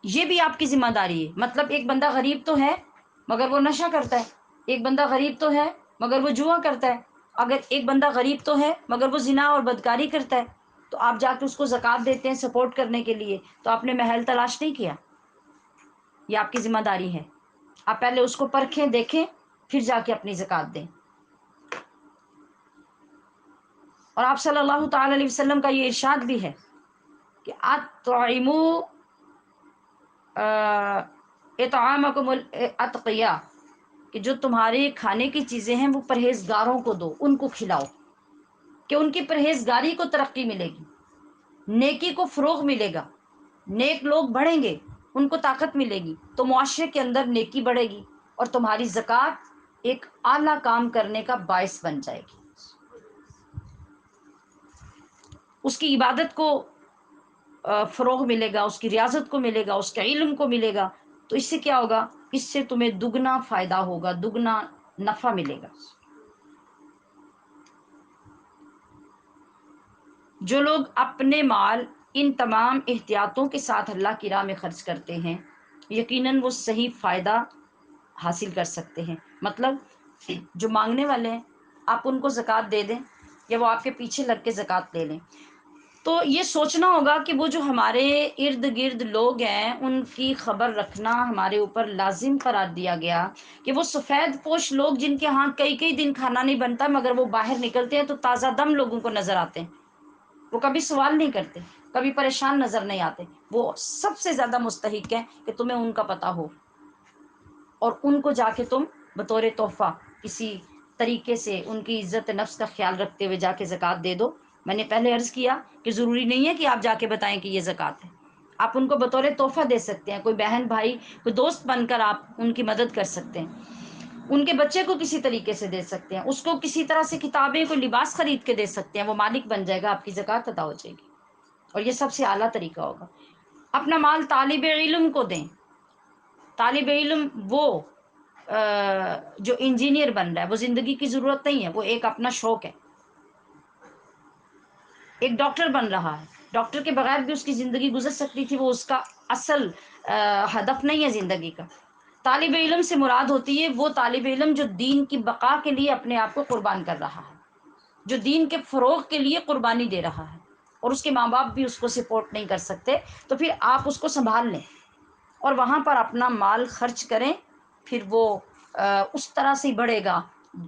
یہ بھی آپ کی ذمہ داری ہے. مطلب ایک بندہ غریب تو ہے مگر وہ نشہ کرتا ہے، ایک بندہ غریب تو ہے مگر وہ جوا کرتا ہے، اگر ایک بندہ غریب تو ہے مگر وہ زنا اور بدکاری کرتا ہے، تو آپ جا کے اس کو زکوٰۃ دیتے ہیں سپورٹ کرنے کے لیے، تو آپ نے محل تلاش نہیں کیا. یہ آپ کی ذمہ داری ہے. آپ پہلے اس کو پرکھیں، دیکھیں، پھر جا کے اپنی زکوٰۃ دیں. اور آپ صلی اللہ تعالی علیہ وسلم کا یہ ارشاد بھی ہے کہ اطعموا اطعامکم الاتقیاء، کہ جو تمہارے کھانے کی چیزیں ہیں وہ پرہیزگاروں کو دو، ان کو کھلاؤ، کہ ان کی پرہیزگاری کو ترقی ملے گی، نیکی کو فروغ ملے گا، نیک لوگ بڑھیں گے، ان کو طاقت ملے گی، تو معاشرے کے اندر نیکی بڑھے گی اور تمہاری زکوٰۃ ایک اعلیٰ کام کرنے کا باعث بن جائے گی. اس کی عبادت کو فروغ ملے گا، اس کی ریاضت کو ملے گا، اس کے علم کو ملے گا. تو اس سے کیا ہوگا؟ اس سے تمہیں دگنا فائدہ ہوگا، دگنا نفع ملے گا. جو لوگ اپنے مال ان تمام احتیاطوں کے ساتھ اللہ کی راہ میں خرچ کرتے ہیں، یقیناً وہ صحیح فائدہ حاصل کر سکتے ہیں. مطلب جو مانگنے والے ہیں آپ ان کو زکوٰۃ دے دیں یا وہ آپ کے پیچھے لگ کے زکوٰۃ لے لیں، تو یہ سوچنا ہوگا کہ وہ جو ہمارے ارد گرد لوگ ہیں ان کی خبر رکھنا ہمارے اوپر لازم قرار دیا گیا، کہ وہ سفید پوش لوگ جن کے ہاں کئی کئی دن کھانا نہیں بنتا مگر وہ باہر نکلتے ہیں تو تازہ دم لوگوں کو نظر آتے ہیں، وہ کبھی سوال نہیں کرتے، کبھی پریشان نظر نہیں آتے، وہ سب سے زیادہ مستحق ہیں کہ تمہیں ان کا پتہ ہو اور ان کو جا کے تم بطور تحفہ کسی طریقے سے ان کی عزت نفس کا خیال رکھتے ہوئے جا کے زکوٰۃ دے دو. میں نے پہلے عرض کیا کہ ضروری نہیں ہے کہ آپ جا کے بتائیں کہ یہ زکوٰۃ ہے، آپ ان کو بطور تحفہ دے سکتے ہیں، کوئی بہن بھائی کوئی دوست بن کر آپ ان کی مدد کر سکتے ہیں، ان کے بچے کو کسی طریقے سے دے سکتے ہیں، اس کو کسی طرح سے کتابیں کوئی لباس خرید کے دے سکتے ہیں، وہ مالک بن جائے گا، آپ کی زکوٰۃ ادا ہو جائے گی. اور یہ سب سے اعلیٰ طریقہ ہوگا. اپنا مال طالب علم کو دیں. طالب علم وہ جو انجینئر بن رہا ہے، وہ زندگی کی ضرورت نہیں ہے، وہ ایک اپنا شوق ہے. ایک ڈاکٹر بن رہا ہے، ڈاکٹر کے بغیر بھی اس کی زندگی گزر سکتی تھی، وہ اس کا اصل ہدف نہیں ہے زندگی کا. طالب علم سے مراد ہوتی ہے وہ طالب علم جو دین کی بقا کے لیے اپنے آپ کو قربان کر رہا ہے، جو دین کے فروغ کے لیے قربانی دے رہا ہے، اور اس کے ماں باپ بھی اس کو سپورٹ نہیں کر سکتے، تو پھر آپ اس کو سنبھال لیں اور وہاں پر اپنا مال خرچ کریں، پھر وہ اس طرح سے بڑھے گا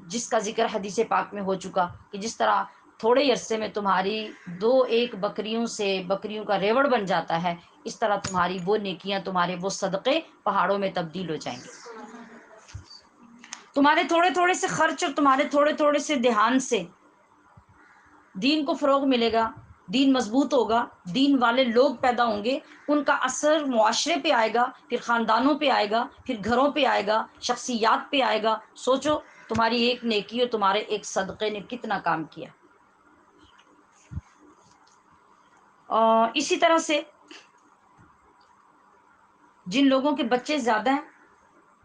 جس کا ذکر حدیث پاک میں ہو چکا، کہ جس طرح تھوڑے عرصے میں تمہاری 2-1 بکریوں سے بکریوں کا ریوڑ بن جاتا ہے، اس طرح تمہاری وہ نیکیاں، تمہارے وہ صدقے پہاڑوں میں تبدیل ہو جائیں گے. تمہارے تھوڑے تھوڑے سے خرچ اور تمہارے تھوڑے تھوڑے سے دھیان سے دین کو فروغ ملے گا، دین مضبوط ہوگا، دین والے لوگ پیدا ہوں گے، ان کا اثر معاشرے پہ آئے گا، پھر خاندانوں پہ آئے گا، پھر گھروں پہ آئے گا، شخصیات پہ آئے گا. سوچو تمہاری ایک نیکی اور تمہارے ایک صدقے نے کتنا کام کیا. اسی طرح سے جن لوگوں کے بچے زیادہ ہیں،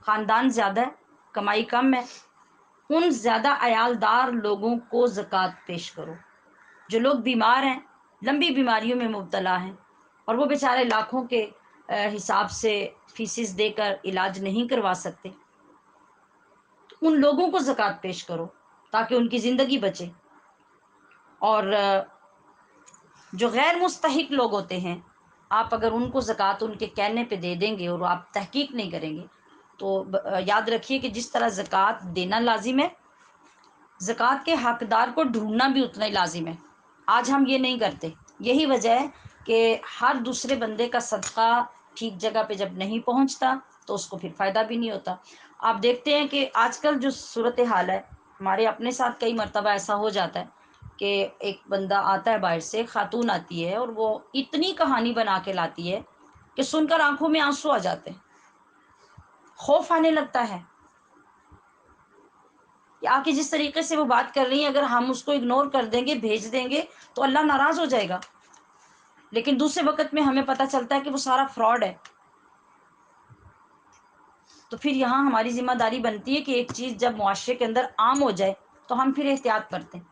خاندان زیادہ ہے، کمائی کم ہے، ان زیادہ عیالدار لوگوں کو زکوٰۃ پیش کرو. جو لوگ بیمار ہیں، لمبی بیماریوں میں مبتلا ہیں، اور وہ بیچارے لاکھوں کے حساب سے فیسز دے کر علاج نہیں کروا سکتے، تو ان لوگوں کو زکوٰۃ پیش کرو تاکہ ان کی زندگی بچے. اور جو غیر مستحق لوگ ہوتے ہیں، آپ اگر ان کو زکوٰۃ ان کے کہنے پہ دے دیں گے اور آپ تحقیق نہیں کریں گے، تو یاد رکھیے کہ جس طرح زکوٰۃ دینا لازم ہے، زکوٰۃ کے حقدار کو ڈھونڈنا بھی اتنا ہی لازم ہے. آج ہم یہ نہیں کرتے. یہی وجہ ہے کہ ہر دوسرے بندے کا صدقہ ٹھیک جگہ پہ جب نہیں پہنچتا تو اس کو پھر فائدہ بھی نہیں ہوتا. آپ دیکھتے ہیں کہ آج کل جو صورتحال ہے، ہمارے اپنے ساتھ کئی مرتبہ ایسا ہو جاتا ہے کہ ایک بندہ آتا ہے باہر سے، خاتون آتی ہے اور وہ اتنی کہانی بنا کے لاتی ہے کہ سن کر آنکھوں میں آنسو آ جاتے ہیں، خوف آنے لگتا ہے کہ آ کے جس طریقے سے وہ بات کر رہی ہیں اگر ہم اس کو اگنور کر دیں گے، بھیج دیں گے تو اللہ ناراض ہو جائے گا. لیکن دوسرے وقت میں ہمیں پتہ چلتا ہے کہ وہ سارا فراڈ ہے. تو پھر یہاں ہماری ذمہ داری بنتی ہے کہ ایک چیز جب معاشرے کے اندر عام ہو جائے تو ہم پھر احتیاط کرتے ہیں،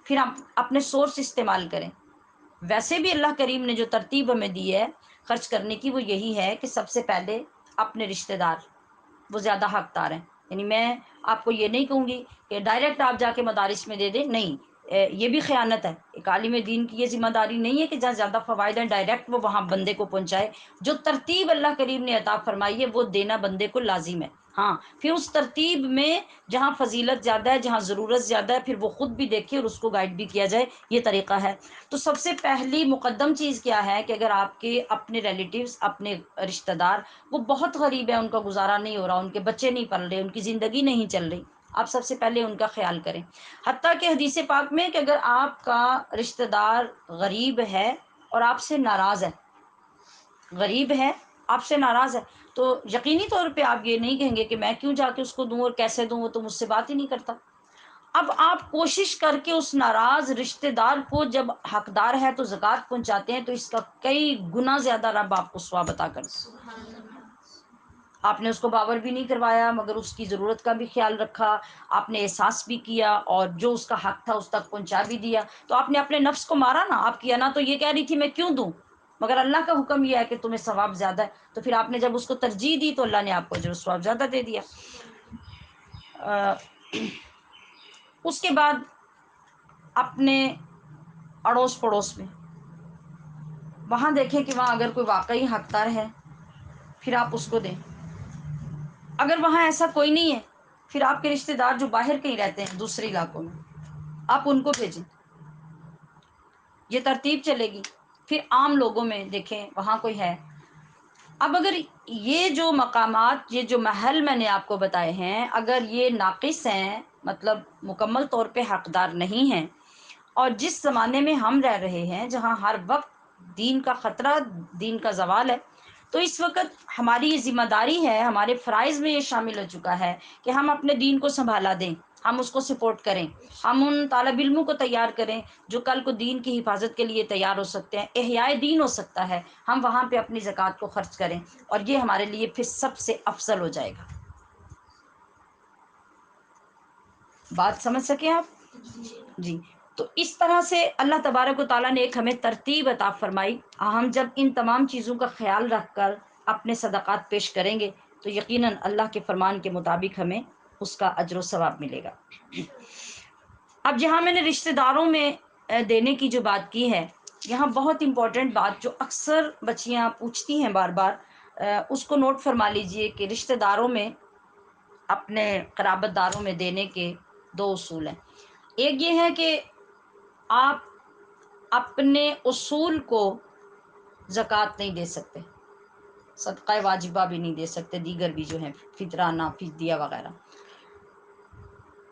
پھر ہم اپنے سورس استعمال کریں. ویسے بھی اللہ کریم نے جو ترتیب ہمیں دی ہے خرچ کرنے کی وہ یہی ہے کہ سب سے پہلے اپنے رشتہ دار وہ زیادہ حقدار ہیں. یعنی میں آپ کو یہ نہیں کہوں گی کہ ڈائریکٹ آپ جا کے مدارس میں دے دیں، نہیں، یہ بھی خیانت ہے. ایک عالم دین کی یہ ذمہ داری نہیں ہے کہ جہاں زیادہ فوائد ہیں ڈائریکٹ وہ وہاں بندے کو پہنچائے. جو ترتیب اللہ کریم نے عطا فرمائی ہے وہ دینا بندے کو لازم ہے. ہاں پھر اس ترتیب میں جہاں فضیلت زیادہ ہے، جہاں ضرورت زیادہ ہے، پھر وہ خود بھی دیکھے اور اس کو گائیڈ بھی کیا جائے. یہ طریقہ ہے. تو سب سے پہلی مقدم چیز کیا ہے کہ اگر آپ کے اپنے ریلیٹیوز، اپنے رشتہ دار وہ بہت غریب ہے، ان کا گزارا نہیں ہو رہا، ان کے بچے نہیں پل رہے، ان کی زندگی نہیں چل رہی، آپ سب سے پہلے ان کا خیال کریں. حتیٰ کہ حدیث پاک میں کہ اگر آپ کا رشتہ دار غریب ہے اور آپ سے ناراض ہے، غریب ہے آپ سے ناراض ہے، تو یقینی طور پہ آپ یہ نہیں کہیں گے کہ میں کیوں جا کے اس کو دوں اور کیسے دوں، وہ تو مجھ سے بات ہی نہیں کرتا. اب آپ کوشش کر کے اس ناراض رشتہ دار کو جب حقدار ہے تو زکوٰۃ پہنچاتے ہیں تو اس کا کئی گنا زیادہ رب آپ کو ثواب عطا کرتا. آپ نے اس کو باور بھی نہیں کروایا مگر اس کی ضرورت کا بھی خیال رکھا، آپ نے احساس بھی کیا اور جو اس کا حق تھا اس تک پہنچا بھی دیا. تو آپ نے اپنے نفس کو مارا نا. آپ کی انا تو یہ کہہ رہی تھی میں کیوں دوں، مگر اللہ کا حکم یہ ہے کہ تمہیں ثواب زیادہ ہے، تو پھر آپ نے جب اس کو ترجیح دی تو اللہ نے آپ کو اجر و ثواب زیادہ دے دیا. اس کے بعد اپنے اڑوس پڑوس میں وہاں دیکھیں کہ وہاں اگر کوئی واقعی حقدار ہے پھر آپ اس کو دیں. اگر وہاں ایسا کوئی نہیں ہے پھر آپ کے رشتہ دار جو باہر کہیں رہتے ہیں دوسرے علاقوں میں آپ ان کو بھیجیں. یہ ترتیب چلے گی. پھر عام لوگوں میں دیکھیں وہاں کوئی ہے. اب اگر یہ جو مقامات، یہ جو محل میں نے آپ کو بتائے ہیں، اگر یہ ناقص ہیں، مطلب مکمل طور پہ حقدار نہیں ہیں، اور جس زمانے میں ہم رہ رہے ہیں جہاں ہر وقت دین کا خطرہ، دین کا زوال ہے، تو اس وقت ہماری یہ ذمہ داری ہے، ہمارے فرائض میں یہ شامل ہو چکا ہے کہ ہم اپنے دین کو سنبھالا دیں، ہم اس کو سپورٹ کریں، ہم ان طالب علموں کو تیار کریں جو کل کو دین کی حفاظت کے لیے تیار ہو سکتے ہیں. احیاء دین ہو سکتا ہے، ہم وہاں پہ اپنی زکوٰۃ کو خرچ کریں اور یہ ہمارے لیے پھر سب سے افضل ہو جائے گا. بات سمجھ سکیں آپ؟ جی. تو اس طرح سے اللہ تبارک و تعالیٰ نے ایک ہمیں ترتیب عطا فرمائی. ہم جب ان تمام چیزوں کا خیال رکھ کر اپنے صدقات پیش کریں گے تو یقیناً اللہ کے فرمان کے مطابق ہمیں اس کا اجر و ثواب ملے گا. اب جہاں میں نے رشتہ داروں میں دینے کی جو بات کی ہے، یہاں بہت امپورٹنٹ بات جو اکثر بچیاں پوچھتی ہیں بار بار، اس کو نوٹ فرما لیجئے کہ رشتہ داروں میں، اپنے قرابت داروں میں دینے کے دو اصول ہیں. ایک یہ ہے کہ آپ اپنے اصول کو زکوٰۃ نہیں دے سکتے، صدقہ واجبہ بھی نہیں دے سکتے، دیگر بھی جو ہیں فطرانہ، فدیہ وغیرہ.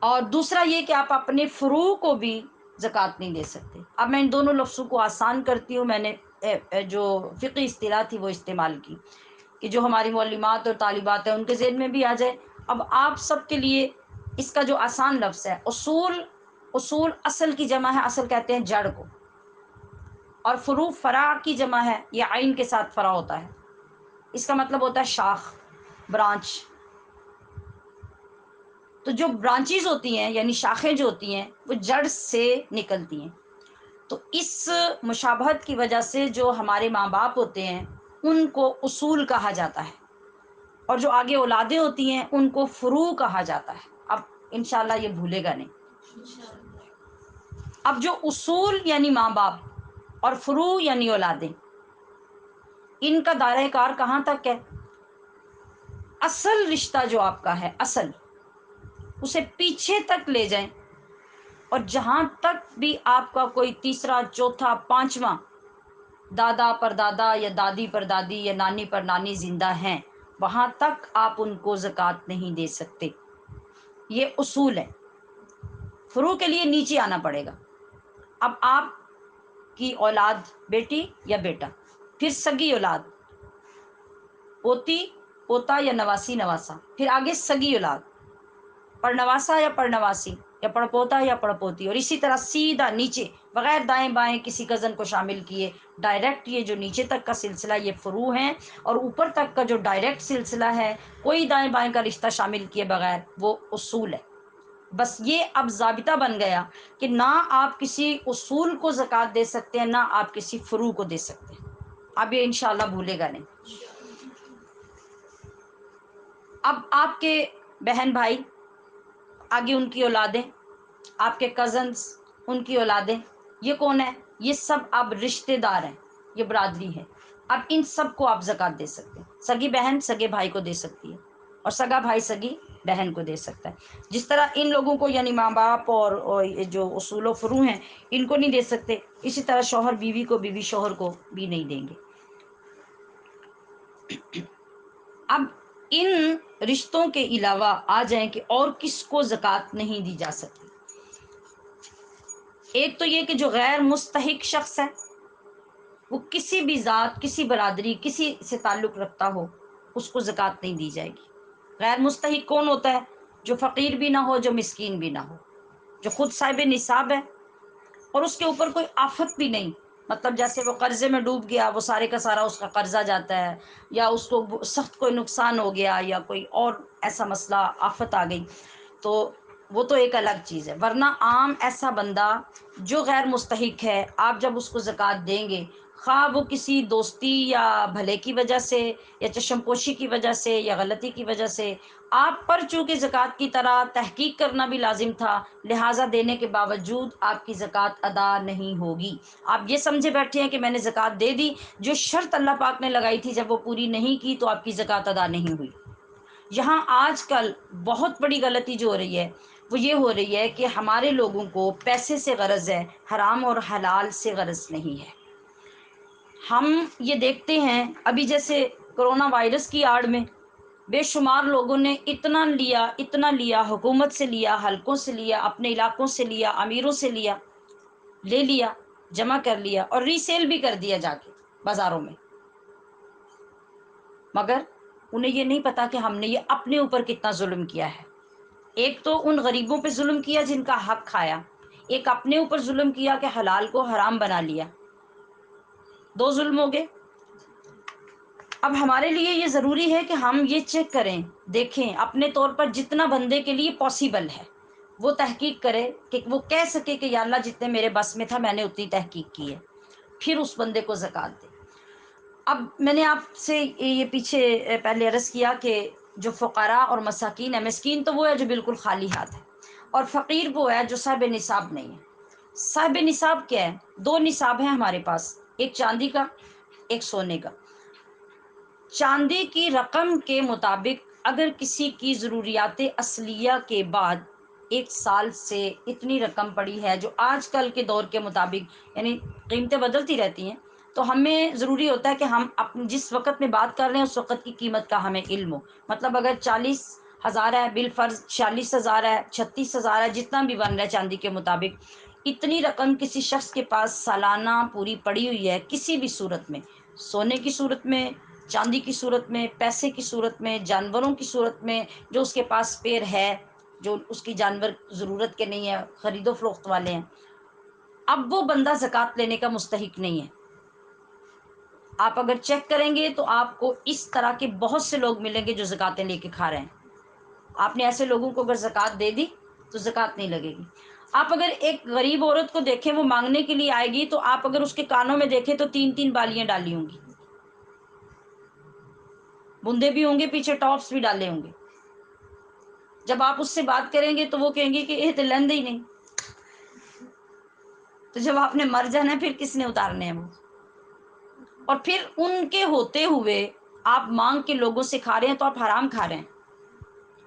اور دوسرا یہ کہ آپ اپنے فروع کو بھی زکوٰۃ نہیں دے سکتے. اب میں ان دونوں لفظوں کو آسان کرتی ہوں، میں نے جو فقہی اصطلاح تھی وہ استعمال کی کہ جو ہماری معلمات اور طالبات ہیں ان کے ذہن میں بھی آ جائے. اب آپ سب کے لیے اس کا جو آسان لفظ ہے اصول، اصول اصل کی جمع ہے، اصل کہتے ہیں جڑ کو، اور فروع فرع کی جمع ہے، یہ عین کے ساتھ فرع ہوتا ہے، اس کا مطلب ہوتا ہے شاخ، برانچ. تو جو برانچیز ہوتی ہیں یعنی شاخیں جو ہوتی ہیں وہ جڑ سے نکلتی ہیں. تو اس مشابہت کی وجہ سے جو ہمارے ماں باپ ہوتے ہیں ان کو اصول کہا جاتا ہے، اور جو آگے اولادیں ہوتی ہیں ان کو فروع کہا جاتا ہے. اب انشاءاللہ یہ بھولے گا نہیں. اب جو اصول یعنی ماں باپ اور فروع یعنی اولادیں، ان کا دائرہ کار کہاں تک ہے؟ اصل رشتہ جو آپ کا ہے، اصل، اسے پیچھے تک لے جائیں، اور جہاں تک بھی آپ کا کوئی تیسرا، چوتھا، پانچواں دادا پر دادا یا دادی پر دادی یا نانی پر نانی زندہ ہیں، وہاں تک آپ ان کو زکوٰۃ نہیں دے سکتے. یہ اصول ہے. فروع کے لیے نیچے آنا پڑے گا. اب آپ کی اولاد بیٹی یا بیٹا، پھر سگی اولاد، پوتی، پوتا یا نواسی نواسا، پھر آگے سگی اولاد، پڑنواسا یا پڑنواسی یا پڑپوتا یا پڑپوتی، اور اسی طرح سیدھا نیچے بغیر دائیں بائیں کسی کزن کو شامل کیے ڈائریکٹ. یہ جو نیچے تک کا سلسلہ یہ فروع ہیں، اور اوپر تک کا جو ڈائریکٹ سلسلہ ہے کوئی دائیں بائیں کا رشتہ شامل کیے بغیر وہ اصول ہے. بس یہ اب ضابطہ بن گیا کہ نہ آپ کسی اصول کو زکوٰۃ دے سکتے ہیں، نہ آپ کسی فروع کو دے سکتے ہیں. اب یہ انشاءاللہ بھولے گا نہیں۔ اب آپ کے بہن بھائی، آگے ان کی اولادیں، آپ کے کزنز، ان کی اولادیں، یہ کون ہے؟ یہ سب اب رشتہ دار ہیں، یہ برادری ہے۔ اب ان سب کو آپ زکوٰۃ دے سکتے ہیں۔ سگی بہن سگے بھائی کو دے سکتی ہے، اور سگا بھائی سگی بہن کو دے سکتا ہے۔ جس طرح ان لوگوں کو یعنی ماں باپ اور یہ جو اصول و فروع ہیں ان کو نہیں دے سکتے، اسی طرح شوہر بیوی کو، بیوی شوہر کو بھی نہیں دیں گے۔ اب ان رشتوں کے علاوہ آ جائیں کہ اور کس کو زکوٰۃ نہیں دی جا سکتی۔ ایک تو یہ کہ جو غیر مستحق شخص ہے، وہ کسی بھی ذات، کسی برادری، کسی سے تعلق رکھتا ہو، اس کو زکوٰۃ نہیں دی جائے گی۔ غیر مستحق کون ہوتا ہے؟ جو فقیر بھی نہ ہو، جو مسکین بھی نہ ہو، جو خود صاحب نصاب ہے اور اس کے اوپر کوئی آفت بھی نہیں، مطلب جیسے وہ قرضے میں ڈوب گیا، وہ سارے کا سارا اس کا قرضہ جاتا ہے، یا اس کو سخت کوئی نقصان ہو گیا، یا کوئی اور ایسا مسئلہ آفت آ گئی، تو وہ تو ایک الگ چیز ہے۔ ورنہ عام ایسا بندہ جو غیر مستحق ہے، آپ جب اس کو زکوٰۃ دیں گے، خواہ وہ کسی دوستی یا بھلے کی وجہ سے، یا چشم پوشی کی وجہ سے، یا غلطی کی وجہ سے، آپ پر چونکہ زکوٰۃ کی طرح تحقیق کرنا بھی لازم تھا، لہٰذا دینے کے باوجود آپ کی زکوٰۃ ادا نہیں ہوگی۔ آپ یہ سمجھے بیٹھے ہیں کہ میں نے زکوٰۃ دے دی، جو شرط اللہ پاک نے لگائی تھی جب وہ پوری نہیں کی تو آپ کی زکوٰۃ ادا نہیں ہوئی۔ یہاں آج کل بہت بڑی غلطی جو ہو رہی ہے وہ یہ ہو رہی ہے کہ ہمارے لوگوں کو پیسے سے غرض ہے، حرام اور حلال سے غرض نہیں ہے۔ ہم یہ دیکھتے ہیں ابھی جیسے کرونا وائرس کی آڑ میں بے شمار لوگوں نے اتنا لیا، حکومت سے لیا، حلقوں سے لیا، اپنے علاقوں سے لیا، امیروں سے لیا، لے لیا، جمع کر لیا اور ری سیل بھی کر دیا جا کے بازاروں میں، مگر انہیں یہ نہیں پتا کہ ہم نے یہ اپنے اوپر کتنا ظلم کیا ہے۔ ایک تو ان غریبوں پہ ظلم کیا جن کا حق کھایا، ایک اپنے اوپر ظلم کیا کہ حلال کو حرام بنا لیا، دو ظلم ہو گئے۔ اب ہمارے لیے یہ ضروری ہے کہ ہم یہ چیک کریں، دیکھیں اپنے طور پر جتنا بندے کے لیے پاسبل ہے وہ تحقیق کرے کہ وہ کہہ سکے کہ یا اللہ جتنے میرے بس میں تھا میں نے اتنی تحقیق کی ہے، پھر اس بندے کو زکوٰۃ دے۔ اب میں نے آپ سے یہ پیچھے پہلے عرض کیا کہ جو فقراء اور مساکین ہے، مسکین تو وہ ہے جو بالکل خالی ہاتھ ہے، اور فقیر وہ ہے جو صاحب نصاب نہیں ہے۔ صاحب نصاب کیا ہے؟ دو نصاب ہیں ہمارے پاس، ایک چاندی کا، ایک سونے کا۔ چاندی کی رقم کے مطابق اگر کسی کی ضروریات اصلیہ کے بعد 1 سال سے اتنی رقم پڑی ہے، جو آج کل کے دور کے مطابق یعنی قیمتیں بدلتی رہتی ہیں، تو ہمیں ضروری ہوتا ہے کہ ہم جس وقت میں بات کر رہے ہیں اس وقت کی قیمت کا ہمیں علم ہو۔ مطلب اگر 40,000 ہے، بالفرض 46,000 ہے، 36,000 ہے، جتنا بھی بن رہا ہے چاندی کے مطابق، اتنی رقم کسی شخص کے پاس سالانہ پوری پڑی ہوئی ہے کسی بھی صورت میں، سونے کی صورت میں، چاندی کی صورت میں، پیسے کی صورت میں، جانوروں کی صورت میں، جو اس کے پاس پیر ہے، جو اس کی جانور ضرورت کے نہیں ہے، خرید و فروخت والے ہیں، اب وہ بندہ زکوٰۃ لینے کا مستحق نہیں ہے۔ آپ اگر چیک کریں گے تو آپ کو اس طرح کے بہت سے لوگ ملیں گے جو زکوٰۃیں لے کے کھا رہے ہیں۔ آپ نے ایسے لوگوں کو اگر زکوٰۃ دے دی تو زکوٰۃ نہیں لگے گی۔ آپ اگر ایک غریب عورت کو دیکھیں، وہ مانگنے کے لیے آئے گی، تو آپ اگر اس کے کانوں میں دیکھیں تو 3 بالیاں ڈالی ہوں گی، بندے بھی ہوں گے، پیچھے ٹاپس بھی ڈالے ہوں گے۔ جب آپ اس سے بات کریں گے تو وہ کہیں گے کہ یہ تو لیندے ہی نہیں، تو جب آپ نے مر جانا ہے پھر کس نے اتارنے ہیں وہ؟ اور پھر ان کے ہوتے ہوئے آپ مانگ کے لوگوں سے کھا رہے ہیں تو آپ حرام کھا رہے ہیں۔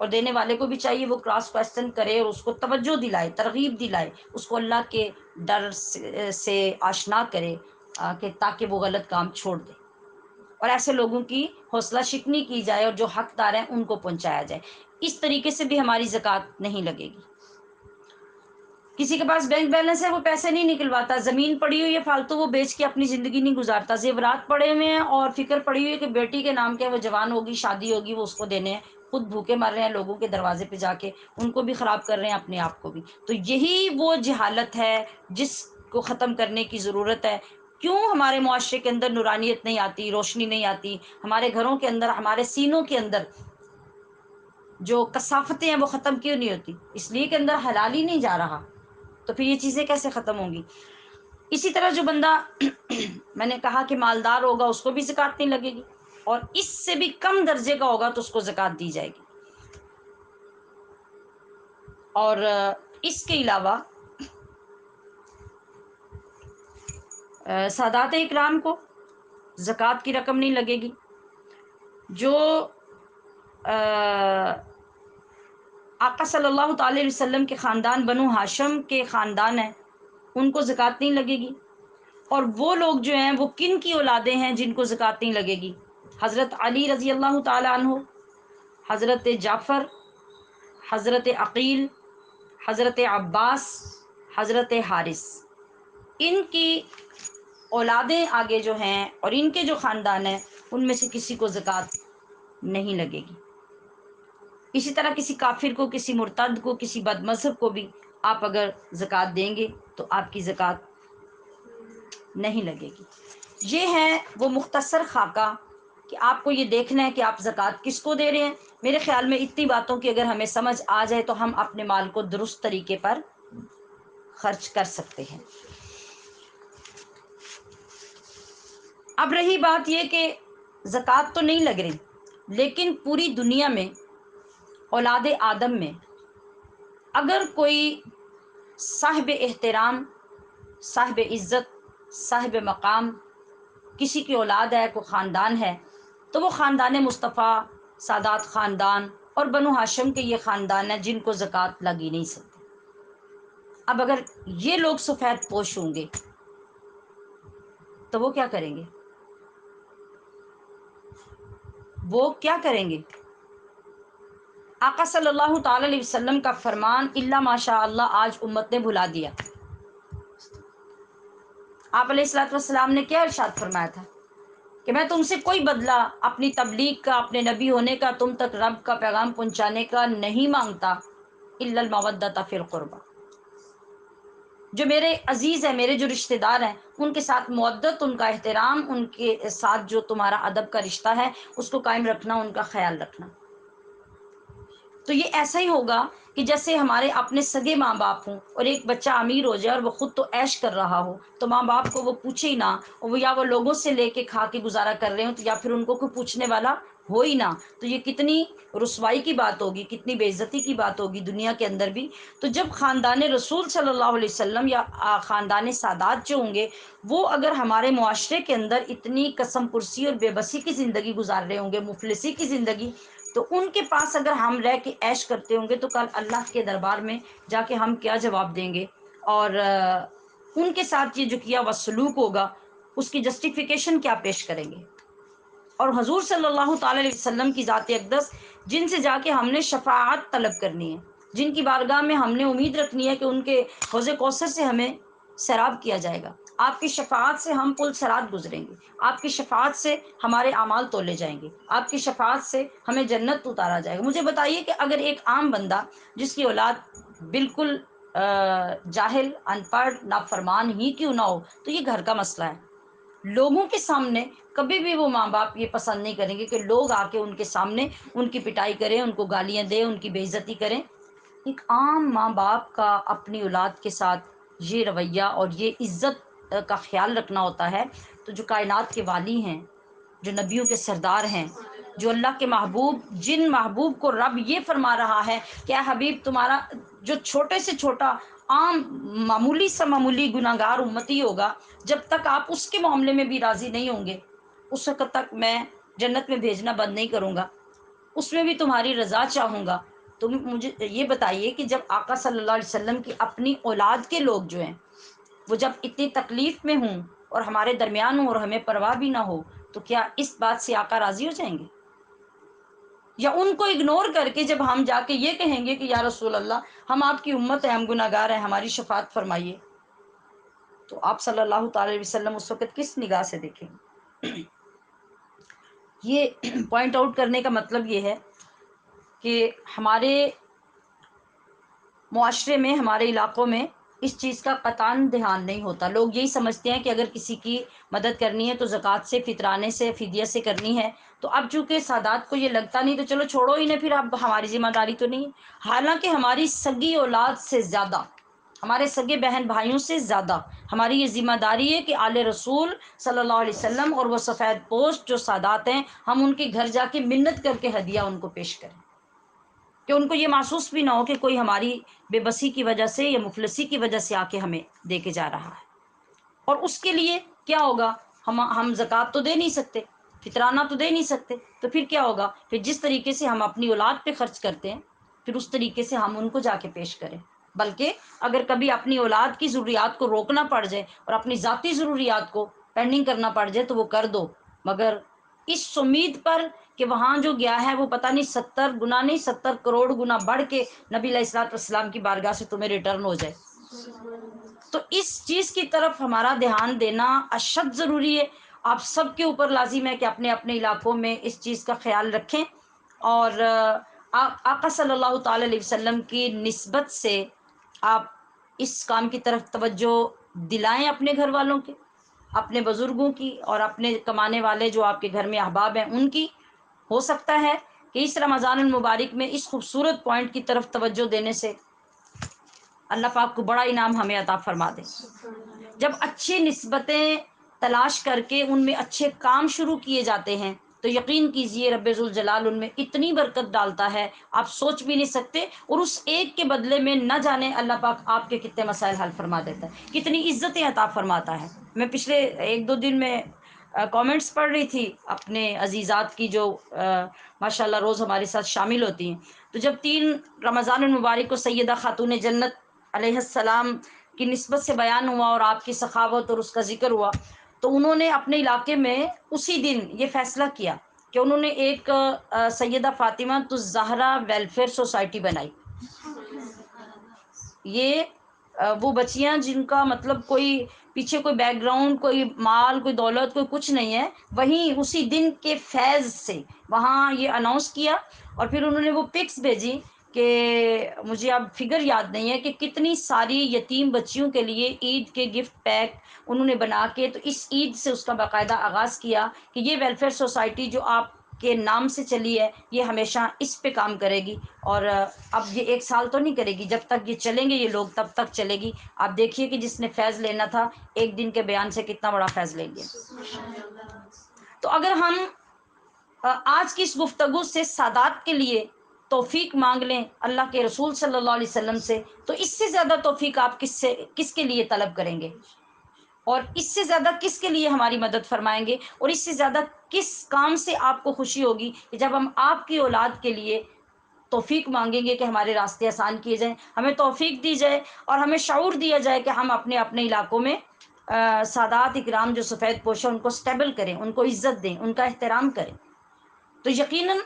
اور دینے والے کو بھی چاہیے وہ کراس کوسچن کرے اور اس کو توجہ دلائے، ترغیب دلائے، اس کو اللہ کے ڈر سے آشنا کرے، کہ تاکہ وہ غلط کام چھوڑ دے، اور ایسے لوگوں کی حوصلہ شکنی کی جائے اور جو حقدار ہیں ان کو پہنچایا جائے۔ اس طریقے سے بھی ہماری زکوٰۃ نہیں لگے گی۔ کسی کے پاس بینک بیلنس ہے، وہ پیسے نہیں نکلواتا، زمین پڑی ہوئی ہے فالتو، وہ بیچ کے اپنی زندگی نہیں گزارتا، زیورات پڑے ہوئے ہیں اور فکر پڑی ہوئی ہے کہ بیٹی کے نام کیا، وہ جوان ہوگی، شادی ہوگی، وہ اس کو دینے ہیں، خود بھوکے مر رہے ہیں لوگوں کے دروازے پہ جا کے، ان کو بھی خراب کر رہے ہیں، اپنے آپ کو بھی۔ تو یہی وہ جہالت ہے جس کو ختم کرنے کی ضرورت ہے۔ کیوں ہمارے معاشرے کے اندر نورانیت نہیں آتی، روشنی نہیں آتی، ہمارے گھروں کے اندر، ہمارے سینوں کے اندر جو کثافتیں ہیں وہ ختم کیوں نہیں ہوتی؟ اس لیے کہ اندر حلال ہی نہیں جا رہا، تو پھر یہ چیزیں کیسے ختم ہوں گی؟ اسی طرح جو بندہ میں نے کہا کہ مالدار ہوگا اس کو بھی زکوٰۃ نہیں لگے گی، اور اس سے بھی کم درجے کا ہوگا تو اس کو زکوٰۃ دی جائے گی۔ اور اس کے علاوہ سادات اکرام کو زکوٰۃ کی رقم نہیں لگے گی۔ جو آقا صلی اللہ تعالی علیہ وسلم کے خاندان بنو ہاشم کے خاندان ہیں، ان کو زکوٰۃ نہیں لگے گی۔ اور وہ لوگ جو ہیں وہ کن کی اولادیں ہیں جن کو زکوٰۃ نہیں لگے گی؟ حضرت علی رضی اللہ تعالی عنہ، حضرت جعفر، حضرت عقیل، حضرت عباس، حضرت حارث، ان کی اولادیں آگے جو ہیں اور ان کے جو خاندان ہیں ان میں سے کسی کو زکوٰۃ نہیں لگے گی۔ اسی طرح کسی کافر کو، کسی مرتد کو، کسی بد مذہب کو بھی آپ اگر زکوٰۃ دیں گے تو آپ کی زکوٰۃ نہیں لگے گی۔ یہ ہے وہ مختصر خاکہ کہ آپ کو یہ دیکھنا ہے کہ آپ زکوٰۃ کس کو دے رہے ہیں۔ میرے خیال میں اتنی باتوں کی اگر ہمیں سمجھ آ جائے تو ہم اپنے مال کو درست طریقے پر خرچ کر سکتے ہیں۔ اب رہی بات یہ کہ زکوٰۃ تو نہیں لگ رہی، لیکن پوری دنیا میں اولاد آدم میں اگر کوئی صاحب احترام، صاحب عزت، صاحب مقام کسی کی اولاد ہے، کوئی خاندان ہے، تو وہ خاندان مصطفیٰ، سادات خاندان اور بنو ہاشم کے یہ خاندان ہیں جن کو زکوٰۃ لگ ہی نہیں سکتی۔ اب اگر یہ لوگ سفید پوش ہوں گے تو وہ کیا کریں گے؟ وہ کیا کریں گے؟ آقا صلی اللہ تعالی علیہ وسلم کا فرمان الا ماشاء اللہ آج امت نے بھلا دیا۔ آپ علیہ الصلوۃ والسلام نے کیا ارشاد فرمایا تھا کہ میں تم سے کوئی بدلہ اپنی تبلیغ کا، اپنے نبی ہونے کا، تم تک رب کا پیغام پہنچانے کا نہیں مانگتا، الا المودۃ فی القربہ۔ جو میرے عزیز ہیں، میرے جو رشتہ دار ہیں، ان کے ساتھ مودت، ان کا احترام، ان کے ساتھ جو تمہارا ادب کا رشتہ ہے اس کو قائم رکھنا، ان کا خیال رکھنا۔ تو یہ ایسا ہی ہوگا کہ جیسے ہمارے اپنے سگے ماں باپ ہوں اور ایک بچہ امیر ہو جائے اور وہ خود تو عیش کر رہا ہو تو ماں باپ کو وہ پوچھے ہی نہ، وہ یا وہ لوگوں سے لے کے کھا کے گزارا کر رہے ہوں تو یا پھر ان کو کوئی پوچھنے والا ہو ہی نہ، تو یہ کتنی رسوائی کی بات ہوگی، کتنی بے عزتی کی بات ہوگی دنیا کے اندر بھی۔ تو جب خاندان رسول صلی اللہ علیہ وسلم یا خاندان سادات جو ہوں گے وہ اگر ہمارے معاشرے کے اندر اتنی قسم پرسی اور بے بسی کی زندگی گزار رہے ہوں گے، مفلسی کی زندگی، تو ان کے پاس اگر ہم رہ کے عیش کرتے ہوں گے تو کل اللہ کے دربار میں جا کے ہم کیا جواب دیں گے؟ اور ان کے ساتھ یہ جو کیا وہ سلوک ہوگا اس کی جسٹیفیکیشن کیا پیش کریں گے؟ اور حضور صلی اللہ تعالی علیہ وسلم کی ذات اقدس جن سے جا کے ہم نے شفاعت طلب کرنی ہے، جن کی بارگاہ میں ہم نے امید رکھنی ہے کہ ان کے حوض کوثر سے ہمیں سیراب کیا جائے گا، آپ کی شفاعت سے ہم پل صراط گزریں گے، آپ کی شفاعت سے ہمارے اعمال تولے جائیں گے، آپ کی شفاعت سے ہمیں جنت اتارا جائے گا۔ مجھے بتائیے کہ اگر ایک عام بندہ جس کی اولاد بالکل جاہل، ان پڑھ، نافرمان ہی کیوں نہ ہو تو یہ گھر کا مسئلہ ہے۔ لوگوں کے سامنے کبھی بھی وہ ماں باپ یہ پسند نہیں کریں گے کہ لوگ آ کے ان کے سامنے ان کی پٹائی کریں، ان کو گالیاں دیں، ان کی بے عزتی کریں۔ ایک عام ماں باپ کا اپنی اولاد کے ساتھ یہ رویہ اور یہ عزت کا خیال رکھنا ہوتا ہے، تو جو کائنات کے والی ہیں، جو نبیوں کے سردار ہیں، جو اللہ کے محبوب، جن محبوب کو رب یہ فرما رہا ہے کہ اے حبیب تمہارا جو چھوٹے سے چھوٹا عام معمولی سا معمولی گناہ گار امتی ہوگا، جب تک آپ اس کے معاملے میں بھی راضی نہیں ہوں گے اس وقت تک میں جنت میں بھیجنا بند نہیں کروں گا، اس میں بھی تمہاری رضا چاہوں گا۔ تم مجھے یہ بتائیے کہ جب آقا صلی اللہ علیہ وسلم کی اپنی اولاد کے لوگ جو ہیں وہ جب اتنی تکلیف میں ہوں اور ہمارے درمیان ہوں اور ہمیں پرواہ بھی نہ ہو تو کیا اس بات سے آقا راضی ہو جائیں گے؟ یا ان کو اگنور کر کے جب ہم جا کے یہ کہیں گے کہ یا رسول اللہ ہم آپ کی امت ہیں، ہم گناہ گار ہیں، ہماری شفاعت فرمائیے، تو آپ صلی اللہ تعالی علیہ وسلم اس وقت کس نگاہ سے دیکھیں گے؟ یہ پوائنٹ آؤٹ کرنے کا مطلب یہ ہے کہ ہمارے معاشرے میں، ہمارے علاقوں میں اس چیز کا قطعاً دھیان نہیں ہوتا۔ لوگ یہی سمجھتے ہیں کہ اگر کسی کی مدد کرنی ہے تو زکوٰۃ سے، فطرانے سے، فدیہ سے کرنی ہے، تو اب چونکہ سادات کو یہ لگتا نہیں تو چلو چھوڑو ہی نہیں، پھر اب ہماری ذمہ داری تو نہیں ہے۔ حالانکہ ہماری سگی اولاد سے زیادہ ہمارے سگے بہن بھائیوں سے زیادہ ہماری یہ ذمہ داری ہے کہ آل رسول صلی اللہ علیہ وسلم اور وہ سفید پوش جو سادات ہیں، ہم ان کے گھر جا کے منت کر کے ہدیہ ان کو پیش کریں، کہ ان کو یہ محسوس بھی نہ ہو کہ کوئی ہماری بے بسی کی وجہ سے یا مفلسی کی وجہ سے آ کے ہمیں دے کے جا رہا ہے۔ اور اس کے لیے کیا ہوگا، ہم زکوٰۃ تو دے نہیں سکتے، فطرانہ تو دے نہیں سکتے، تو پھر کیا ہوگا، پھر جس طریقے سے ہم اپنی اولاد پہ خرچ کرتے ہیں پھر اس طریقے سے ہم ان کو جا کے پیش کریں۔ بلکہ اگر کبھی اپنی اولاد کی ضروریات کو روکنا پڑ جائے اور اپنی ذاتی ضروریات کو پینڈنگ کرنا پڑ جائے تو وہ کر دو، مگر اس امید پر کہ وہاں جو گیا ہے وہ پتہ نہیں 70 گنا نہیں 70 کروڑ گنا بڑھ کے نبی علیہ الصلوۃ والسلام کی بارگاہ سے تمہیں ریٹرن ہو جائے۔ تو اس چیز کی طرف ہمارا دھیان دینا اشد ضروری ہے۔ آپ سب کے اوپر لازم ہے کہ اپنے اپنے علاقوں میں اس چیز کا خیال رکھیں، اور آقا صلی اللہ تعالی علیہ وسلم کی نسبت سے آپ اس کام کی طرف توجہ دلائیں، اپنے گھر والوں کے، اپنے بزرگوں کی، اور اپنے کمانے والے جو آپ کے گھر میں احباب ہیں ان کی۔ ہو سکتا ہے کہ اس رمضان المبارک میں اس خوبصورت پوائنٹ کی طرف توجہ دینے سے اللہ پاک کو بڑا انعام ہمیں عطا فرما دے۔ جب اچھی نسبتیں تلاش کر کے ان میں اچھے کام شروع کیے جاتے ہیں تو یقین کیجئے رب ذوالجلال ان میں اتنی برکت ڈالتا ہے آپ سوچ بھی نہیں سکتے، اور اس ایک کے بدلے میں نہ جانے اللہ پاک آپ کے کتنے مسائل حل فرما دیتا ہے، کتنی عزتیں عطا فرماتا ہے۔ میں پچھلے 1-2 دن میں کامنٹس پڑھ رہی تھی اپنے عزیزات کی جو ماشاءاللہ روز ہمارے ساتھ شامل ہوتی ہیں، تو جب 3 رمضان المبارک کو سیدہ خاتون جنت علیہ السلام کی نسبت سے بیان ہوا اور آپ کی سخاوت اور اس کا ذکر ہوا، تو انہوں نے اپنے علاقے میں اسی دن یہ فیصلہ کیا کہ انہوں نے ایک سیدہ فاطمہ الزہرا ویلفیئر سوسائٹی بنائی۔ یہ وہ بچیاں جن کا مطلب کوئی پیچھے کوئی بیک گراؤنڈ، کوئی مال، کوئی دولت، کوئی کچھ نہیں ہے، وہیں اسی دن کے فیض سے وہاں یہ اناؤنس کیا، اور پھر انہوں نے وہ پکس بھیجی کہ مجھے اب فگر یاد نہیں ہے کہ کتنی ساری یتیم بچیوں کے لیے عید کے گفٹ پیک انہوں نے بنا کے، تو اس عید سے اس کا باقاعدہ آغاز کیا کہ یہ ویلفیئر سوسائٹی جو آپ کے نام سے چلی ہے یہ ہمیشہ اس پہ کام کرے گی، اور اب یہ 1 سال تو نہیں کرے گی، جب تک یہ چلیں گے یہ لوگ تب تک چلے گی۔ آپ دیکھیے کہ جس نے فیض لینا تھا 1 دن کے بیان سے کتنا بڑا فیض لے لیا۔ تو اگر ہم آج کی اس گفتگو سے سادات کے لیے توفیق مانگ لیں اللہ کے رسول صلی اللہ علیہ وسلم سے، تو اس سے زیادہ توفیق آپ کس کے لیے طلب کریں گے، اور اس سے زیادہ کس کے لیے ہماری مدد فرمائیں گے، اور اس سے زیادہ کس کام سے آپ کو خوشی ہوگی کہ جب ہم آپ کی اولاد کے لیے توفیق مانگیں گے کہ ہمارے راستے آسان کیے جائیں، ہمیں توفیق دی جائے اور ہمیں شعور دیا جائے کہ ہم اپنے اپنے علاقوں میں سادات اکرام جو سفید پوش ہیں ان کو سٹیبل کریں، ان کو عزت دیں، ان کا احترام کریں۔ تو یقیناً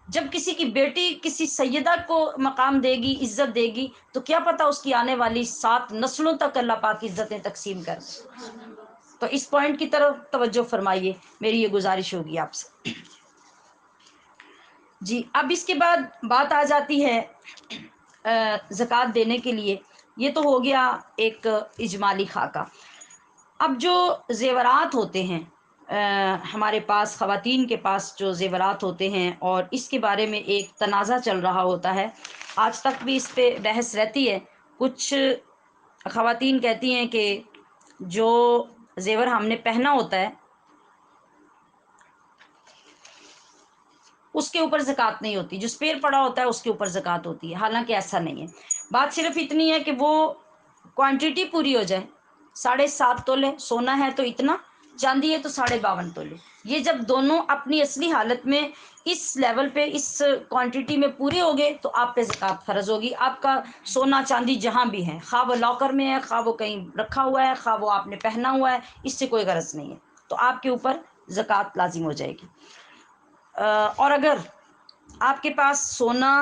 جب کسی کی بیٹی کسی سیدہ کو مقام دے گی، عزت دے گی، تو کیا پتہ اس کی آنے والی 7 نسلوں تک اللہ پاک عزتیں تقسیم کر دے۔ تو اس پوائنٹ کی طرف توجہ فرمائیے، میری یہ گزارش ہوگی آپ سے۔ جی اب اس کے بعد بات آ جاتی ہے زکوٰۃ دینے کے لیے، یہ تو ہو گیا ایک اجمالی خاکہ۔ اب جو زیورات ہوتے ہیں ہمارے پاس، خواتین کے پاس جو زیورات ہوتے ہیں، اور اس کے بارے میں ایک تنازع چل رہا ہوتا ہے، آج تک بھی اس پہ بحث رہتی ہے۔ کچھ خواتین کہتی ہیں کہ جو زیور ہم نے پہنا ہوتا ہے اس کے اوپر زکوٰۃ نہیں ہوتی، جو اسپیئر پڑا ہوتا ہے اس کے اوپر زکوٰۃ ہوتی ہے، حالانکہ ایسا نہیں ہے۔ بات صرف اتنی ہے کہ وہ کوانٹٹی پوری ہو جائے۔ 7.5 تولے سونا ہے تو اتنا، چاندی ہے تو 52.5 تولے، یہ جب دونوں اپنی اصلی حالت میں اس لیول پہ اس کوانٹٹی میں پورے ہو گئے تو آپ پہ زکوٰۃ فرض ہوگی۔ آپ کا سونا چاندی جہاں بھی ہے، خواہ وہ لاکر میں ہے، خواہ وہ کہیں رکھا ہوا ہے، خواہ وہ آپ نے پہنا ہوا ہے، اس سے کوئی غرض نہیں ہے، تو آپ کے اوپر زکوٰۃ لازم ہو جائے گی۔ اور اگر آپ کے پاس سونا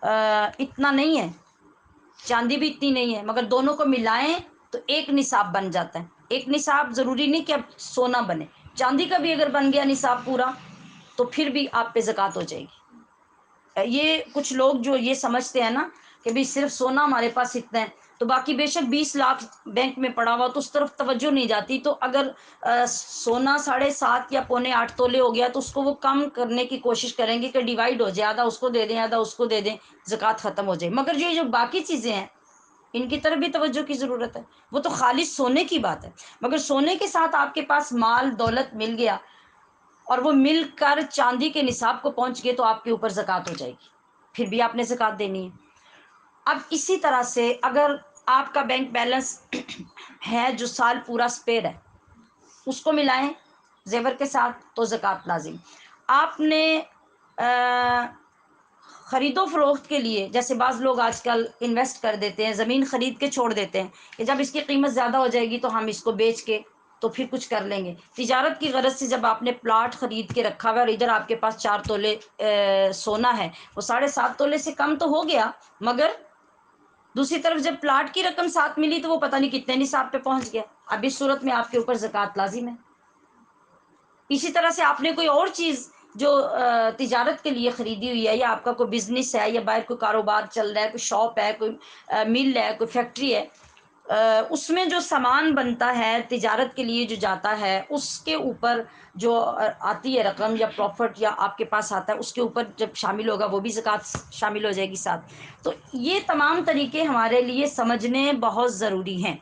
اتنا نہیں ہے، چاندی بھی اتنی نہیں ہے، مگر دونوں کو ملائیں تو ایک نصاب بن جاتا ہے۔ ایک نصاب ضروری نہیں کہ اب سونا بنے، چاندی کا بھی اگر بن گیا نصاب پورا تو پھر بھی آپ پہ زکوٰۃ ہو جائے گی۔ یہ کچھ لوگ جو یہ سمجھتے ہیں نا کہ بھی صرف سونا ہمارے پاس اتنا ہے تو باقی بے شک 20 لاکھ بینک میں پڑا ہوا تو اس طرف توجہ نہیں جاتی، تو اگر سونا 7.5 یا 7.25 تولے ہو گیا تو اس کو وہ کم کرنے کی کوشش کریں گے کہ ڈیوائڈ ہو جائے، آدھا اس کو دے دیں آدھا اس کو دے دیں، زکوٰۃ ختم ہو جائے۔ مگر جو باقی چیزیں ہیں ان کی طرف بھی توجہ کی ضرورت ہے. وہ تو خالص سونے کی بات ہے. مگر سونے کے ساتھ آپ کے پاس مال دولت مل گیا اور وہ مل کر چاندی کے نصاب کو پہنچ گئے تو آپ کے اوپر زکوٰۃ ہو جائے گی، پھر بھی آپ نے زکوٰۃ دینی ہے. اب اسی طرح سے اگر آپ کا بینک بیلنس ہے جو سال پورا اسپیئر ہے، اس کو ملائیں زیور کے ساتھ تو زکوٰۃ لازم. آپ نے خرید و فروخت کے لیے، جیسے بعض لوگ آج کل انویسٹ کر دیتے ہیں، زمین خرید کے چھوڑ دیتے ہیں کہ جب اس کی قیمت زیادہ ہو جائے گی تو ہم اس کو بیچ کے تو پھر کچھ کر لیں گے. تجارت کی غرض سے جب آپ نے پلاٹ خرید کے رکھا ہوا اور ادھر آپ کے پاس 4 تولے سونا ہے، وہ 7.5 تولے سے کم تو ہو گیا، مگر دوسری طرف جب پلاٹ کی رقم ساتھ ملی تو وہ پتہ نہیں کتنے نصاب پہ پہنچ گیا. اب اس صورت میں آپ کے اوپر زکوٰۃ لازم ہے. اسی طرح سے آپ نے کوئی اور چیز جو تجارت کے لیے خریدی ہوئی ہے، یا آپ کا کوئی بزنس ہے، یا باہر کوئی کاروبار چل رہا ہے، کوئی شاپ ہے، کوئی مل ہے، کوئی فیکٹری ہے، اس میں جو سامان بنتا ہے تجارت کے لیے جو جاتا ہے، اس کے اوپر جو آتی ہے رقم یا پروفٹ یا آپ کے پاس آتا ہے، اس کے اوپر جب شامل ہوگا وہ بھی زکوٰۃ شامل ہو جائے گی ساتھ. تو یہ تمام طریقے ہمارے لیے سمجھنے بہت ضروری ہیں.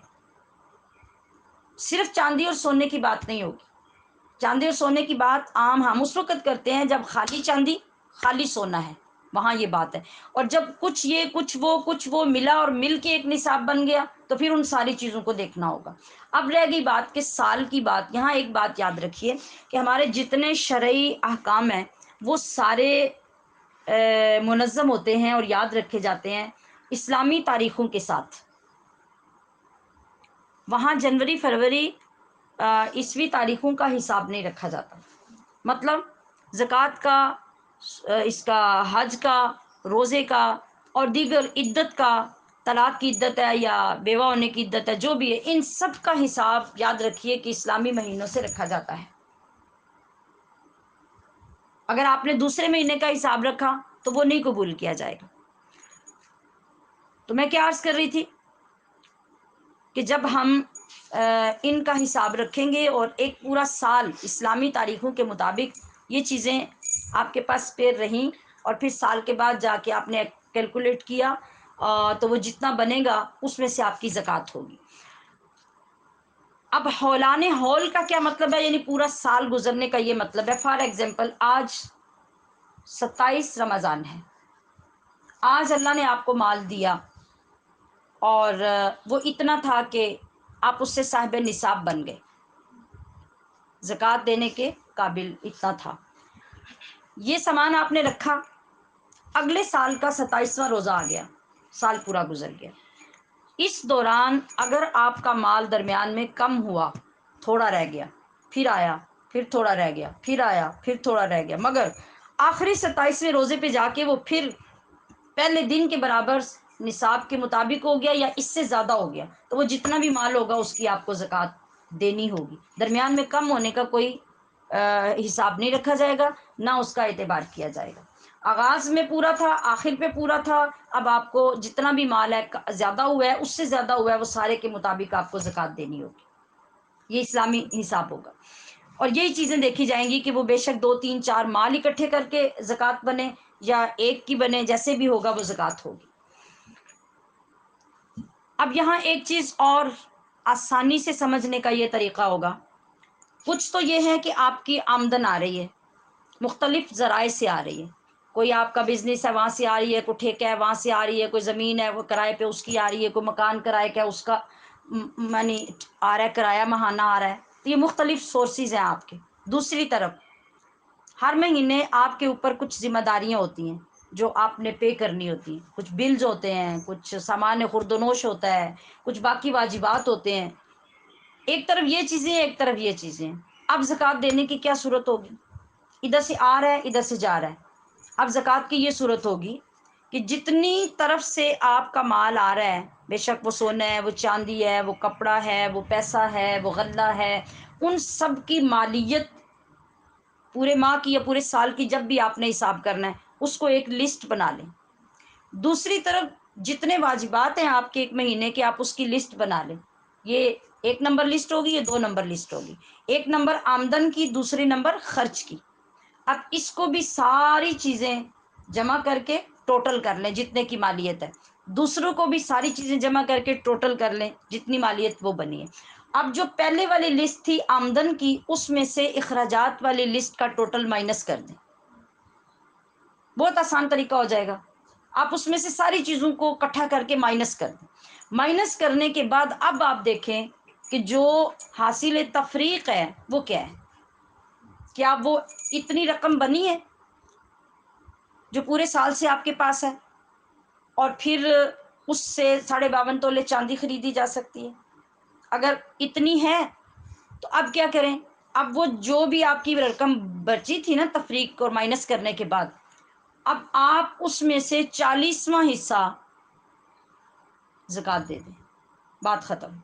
صرف چاندی اور سونے کی بات نہیں ہوگی. چاندی اور سونے کی بات عام ہم اس وقت کرتے ہیں جب خالی چاندی خالی سونا ہے، وہاں یہ بات ہے. اور جب کچھ یہ کچھ وہ ملا اور مل کے ایک نصاب بن گیا تو پھر ان ساری چیزوں کو دیکھنا ہوگا. اب رہ گئی بات کہ سال کی بات. یہاں ایک بات یاد رکھیے کہ ہمارے جتنے شرعی احکام ہیں وہ سارے منظم ہوتے ہیں اور یاد رکھے جاتے ہیں اسلامی تاریخوں کے ساتھ. وہاں جنوری فروری عیسوی تاریخوں کا حساب نہیں رکھا جاتا. مطلب زکوٰۃ کا، اس کا حج کا، روزے کا اور دیگر عدت کا، طلاق کی عدت ہے یا بیوہ ہونے کی عدت ہے، جو بھی ہے، ان سب کا حساب یاد رکھیے کہ اسلامی مہینوں سے رکھا جاتا ہے. اگر آپ نے دوسرے مہینے کا حساب رکھا تو وہ نہیں قبول کیا جائے گا. تو میں کیا عرض کر رہی تھی کہ جب ہم ان کا حساب رکھیں گے اور ایک پورا سال اسلامی تاریخوں کے مطابق یہ چیزیں آپ کے پاس پیر رہیں اور پھر سال کے بعد جا کے آپ نے کیلکولیٹ کیا تو وہ جتنا بنے گا اس میں سے آپ کی زکوٰۃ ہوگی. اب ہولان ہول کا کیا مطلب ہے؟ یعنی پورا سال گزرنے کا یہ مطلب ہے. فار ایگزامپل آج 27 رمضان ہے، آج اللہ نے آپ کو مال دیا اور وہ اتنا تھا کہ آپ اس سے صاحب نصاب بن گئے، زکوٰۃ دینے کے قابل اتنا تھا. یہ سامان آپ نے رکھا، اگلے سال کا 27واں روزہ آ گیا، سال پورا گزر گیا. اس دوران اگر آپ کا مال درمیان میں کم ہوا، تھوڑا رہ گیا، پھر آیا، پھر تھوڑا رہ گیا، پھر آیا، پھر تھوڑا رہ گیا، مگر آخری 27ویں روزے پہ جا کے وہ پھر پہلے دن کے برابر نصاب کے مطابق ہو گیا یا اس سے زیادہ ہو گیا، تو وہ جتنا بھی مال ہوگا اس کی آپ کو زکوٰۃ دینی ہوگی. درمیان میں کم ہونے کا کوئی حساب نہیں رکھا جائے گا، نہ اس کا اعتبار کیا جائے گا. آغاز میں پورا تھا، آخر پہ پورا تھا، اب آپ کو جتنا بھی مال ہے زیادہ ہوا ہے، اس سے زیادہ ہوا ہے، وہ سارے کے مطابق آپ کو زکوٰۃ دینی ہوگی. یہ اسلامی حساب ہوگا. اور یہی چیزیں دیکھی جائیں گی کہ وہ بے شک 2 3 4 مال اکٹھے کر کے زکوٰۃ بنے یا ایک کی بنے، جیسے بھی ہوگا وہ زکوٰۃ ہوگی. اب یہاں ایک چیز اور آسانی سے سمجھنے کا یہ طریقہ ہوگا. کچھ تو یہ ہے کہ آپ کی آمدن آ رہی ہے، مختلف ذرائع سے آ رہی ہے. کوئی آپ کا بزنس ہے وہاں سے آ رہی ہے، کوئی ٹھیکہ ہے وہاں سے آ رہی ہے، کوئی زمین ہے وہ کرائے پہ اس کی آ رہی ہے، کوئی مکان کرائے کا اس کا منی آ رہا ہے، کرایہ ماہانہ آ رہا ہے. تو یہ مختلف سورسز ہیں آپ کے. دوسری طرف ہر مہینے آپ کے اوپر کچھ ذمہ داریاں ہوتی ہیں جو آپ نے پے کرنی ہوتی ہیں. کچھ بلز ہوتے ہیں، کچھ سامان خرد و نوش ہوتا ہے، کچھ باقی واجبات ہوتے ہیں. ایک طرف یہ چیزیں، ایک طرف یہ چیزیں. اب زکوٰۃ دینے کی کیا صورت ہوگی؟ ادھر سے آ رہا ہے، ادھر سے جا رہا ہے. اب زکوٰۃ کی یہ صورت ہوگی کہ جتنی طرف سے آپ کا مال آ رہا ہے، بے شک وہ سونا ہے، وہ چاندی ہے، وہ کپڑا ہے، وہ پیسہ ہے، وہ غلہ ہے، ان سب کی مالیت پورے ماہ کی یا پورے سال کی جب بھی آپ نے حساب کرنا ہے اس کو ایک لسٹ بنا لیں. دوسری طرف جتنے واجبات ہیں آپ کے ایک مہینے کے، آپ اس کی لسٹ بنا لیں. یہ 1 نمبر لسٹ ہوگی، یہ 2 نمبر لسٹ ہوگی. 1 نمبر آمدن کی، دوسری نمبر خرچ کی. اب اس کو بھی ساری چیزیں جمع کر کے ٹوٹل کر لیں جتنے کی مالیت ہے. دوسروں کو بھی ساری چیزیں جمع کر کے ٹوٹل کر لیں جتنی مالیت وہ بنی ہے۔ اب جو پہلے والی لسٹ تھی آمدن کی، اس میں سے اخراجات والی لسٹ کا ٹوٹل مائنس کر دیں، بہت آسان طریقہ ہو جائے گا۔ آپ اس میں سے ساری چیزوں کو اکٹھا کر کے مائنس کر دیں۔ مائنس کرنے کے بعد اب آپ دیکھیں کہ جو حاصل تفریق ہے وہ کیا ہے، کیا وہ اتنی رقم بنی ہے جو پورے سال سے آپ کے پاس ہے، اور پھر اس سے 52.5 تولے چاندی خریدی جا سکتی ہے؟ اگر اتنی ہے تو اب کیا کریں؟ اب وہ جو بھی آپ کی رقم بچی تھی نا تفریق اور مائنس کرنے کے بعد، اب آپ اس میں سے 40واں حصہ زکوٰۃ دے دیں، بات ختم۔